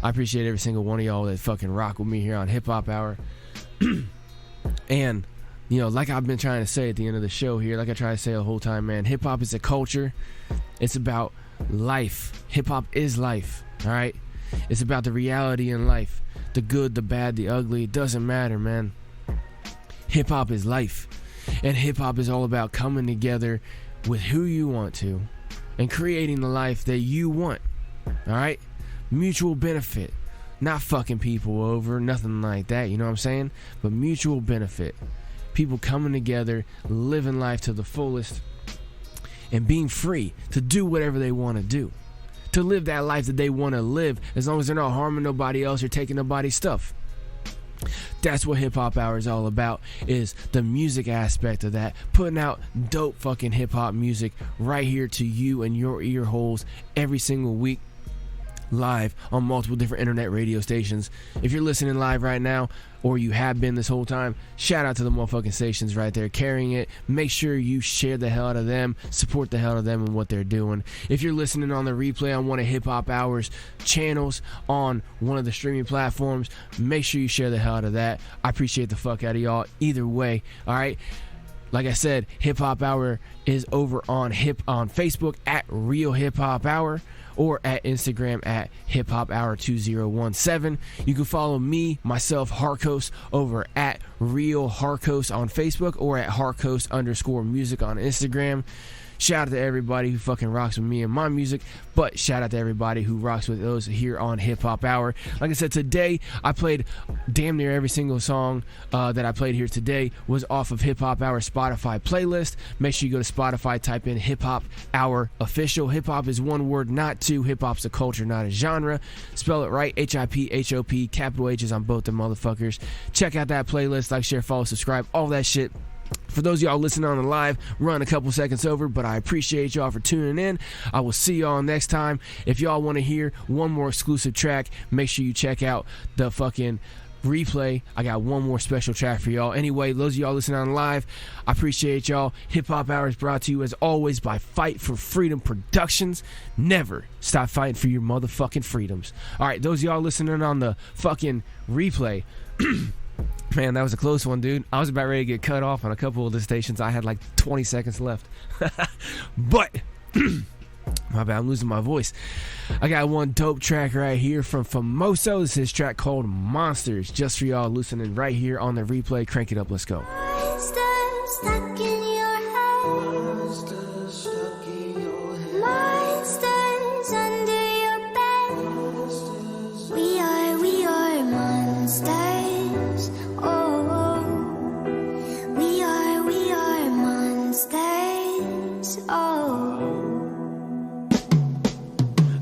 I appreciate every single one of y'all that fucking rock with me here on HipHop Hour. And, like I've been trying to say at the end of the show here, like I try to say the whole time, man, hip-hop is a culture. It's about life. Hip-hop is life, all right? It's about the reality in life. The good, the bad, the ugly. It doesn't matter, man. Hip-hop is life. And hip-hop is all about coming together with who you want to and creating the life that you want, all right? Mutual benefit. Not fucking people over, nothing like that, you know what I'm saying? But mutual benefit. People coming together, living life to the fullest, and being free to do whatever they want to do. To live that life that they want to live, as long as they're not harming nobody else or taking nobody's stuff. That's what HipHop Hour is all about, is the music aspect of that. Putting out dope fucking hip-hop music right here to you and your ear holes every single week. Live on multiple different internet radio stations. If you're listening live right now, or you have been this whole time, shout out to the motherfucking stations right there carrying it. Make sure you share the hell out of them, support the hell out of them and what they're doing. If you're listening on the replay on one of HipHop Hour's channels on one of the streaming platforms, make sure you share the hell out of that. I appreciate the fuck out of y'all either way, alright? Like I said, HipHop Hour is over on Facebook at Real HipHop Hour, or at Instagram at HipHop Hour 2017. You can follow me, myself, Harkos, over at Real Harkos on Facebook, or at Harkos_music on Instagram. Shout out to everybody who fucking rocks with me and my music, but shout out to everybody who rocks with those here on HipHop Hour. Like I said, today I played damn near every single song that I played here today was off of HipHop Hour Spotify playlist. Make sure you go to Spotify, type in HipHop Hour Official. Hip-hop is one word, not two. Hip-hop's a culture, not a genre. Spell it right, HIPHOP, capital H's on both the motherfuckers. Check out that playlist, like, share, follow, subscribe, all that shit. For those of y'all listening on the live, run a couple seconds over, but I appreciate y'all for tuning in. I will see y'all next time. If y'all want to hear one more exclusive track, make sure you check out the fucking replay. I got one more special track for y'all. Anyway, those of y'all listening on live, I appreciate y'all. Hip Hop Hour is brought to you as always by Fight for Freedom Productions. Never stop fighting for your motherfucking freedoms. Alright, those of y'all listening on the fucking replay, Man, that was a close one, dude. I was about ready to get cut off on a couple of the stations. I had like 20 seconds left. But, my bad, I'm losing my voice. I got one dope track right here from Famoso. This is his track called Monsters. Just for y'all listening right here on the replay. Crank it up, let's go. Monsters stuck in your head. Monsters stuck in your head. Monsters under your bed. We are monsters. Oh, we are monsters. Oh.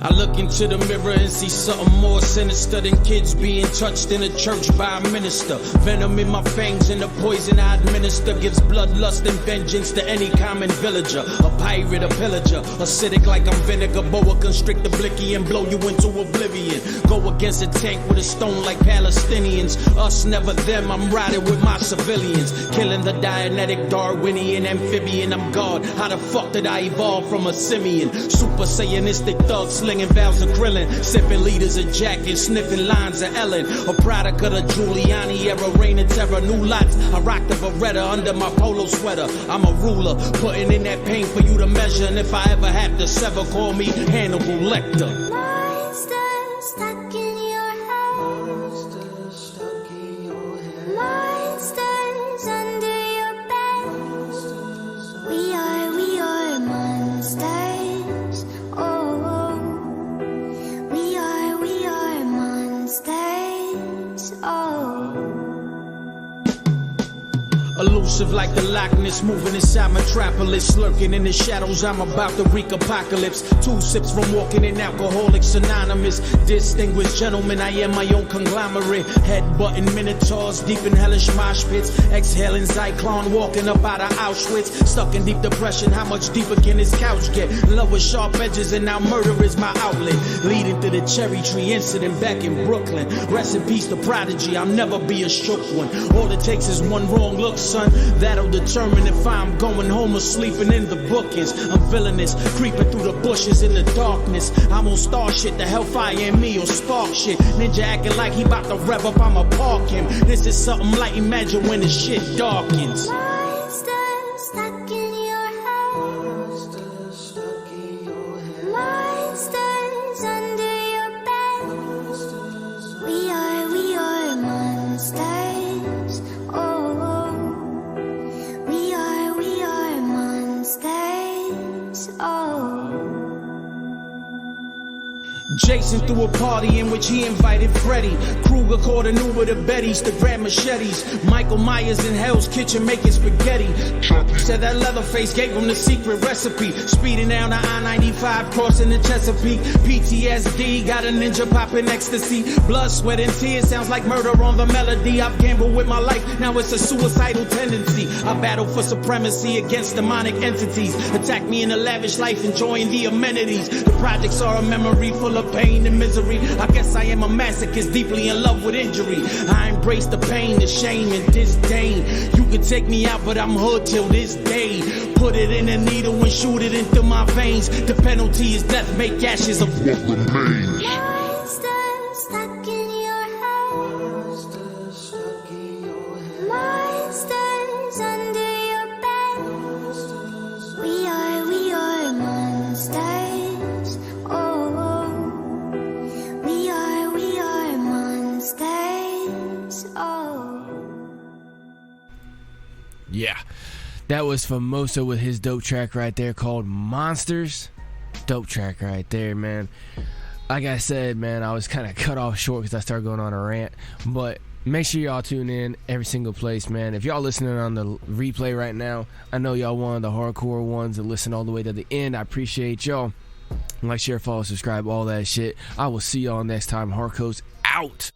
I look into the mirror and see something more sinister than kids being touched in a church by a minister. Venom in my fangs and the poison I administer gives bloodlust and vengeance to any common villager. A pirate, a pillager, acidic like I'm vinegar. Boa constrict the blicky and blow you into oblivion. Go against a tank with a stone like Palestinians. Us never them, I'm riding with my civilians. Killing the Dianetic, Darwinian, amphibian, I'm God. How the fuck did I evolve from a simian? Super Saiyanistic thug slinging vows of Krillin, sipping liters of Jack and sniffing lines of Ellen. A product of the Giuliani era, reign of terror, new lots. I rock the Beretta under my polo sweater. I'm a ruler, putting in that pain for you to measure. And if I ever have to sever, call me Hannibal Lecter. Monsters stuck in your head. Monsters stuck in your head. Monsters under your bed. We are monsters. Oh. We are monsters. Oh. Elusive like the Loch Ness, moving inside metropolis, lurking in the shadows. I'm about to wreak apocalypse. 2 sips from walking in Alcoholics Anonymous. Distinguished gentleman, I am my own conglomerate. Headbutting minotaurs, deep in hellish mosh pits. Exhaling Zyklon, walking up out of Auschwitz. Stuck in deep depression, how much deeper can this couch get? Love with sharp edges and now murder is my outlet. Leading to the cherry tree incident back in Brooklyn. Rest in peace, the prodigy, I'll never be a shook one. All it takes is one wrong look, son. That'll determine if I'm going home or sleeping in the bookings. I'm villainous, creeping through the bushes in the darkness. I'm on star shit, the hellfire in me or spark shit. Ninja acting like he about to rev up, I'ma park him. This is something like imagine when the shit darkens. Monsters stuck in your head. Monsters stuck in your head. Monsters under your bed. We are monsters. Oh. We are monsters. Oh. Jason threw a party in which he invited Freddy. Krueger called an Uber to Betty's to grab machetes. Michael Myers in Hell's Kitchen making spaghetti. Said that Leatherface gave him the secret recipe. Speeding down the I-95, crossing the Chesapeake. PTSD, got a ninja popping ecstasy. Blood, sweat, and tears, sounds like murder on the melody. I've gambled with my life, now it's a suicidal tendency. I battle for supremacy against demonic entities. Attack me in a lavish life, enjoying the amenities. The projects are a memory full of pain and misery. I guess I am a masochist, deeply in love with injury. I embrace the pain, the shame, and disdain. You can take me out, but I'm hood till this day. Put it in a needle and shoot it into my veins. The penalty is death, make ashes of what remains. Monsters stuck in your head. Monsters stuck in your head. Monsters under your bed. We are monsters. Oh. We are monsters. Oh. Yeah, that was Famoso with his dope track right there called Monsters. Dope track right there, man. Like I said, man, I was kind of cut off short because I started going on a rant. But make sure y'all tune in every single place, man. If y'all listening on the replay right now, I know y'all one of the hardcore ones that listen all the way to the end. I appreciate y'all. Like, share, follow, subscribe, all that shit. I will see y'all next time. Harkos out.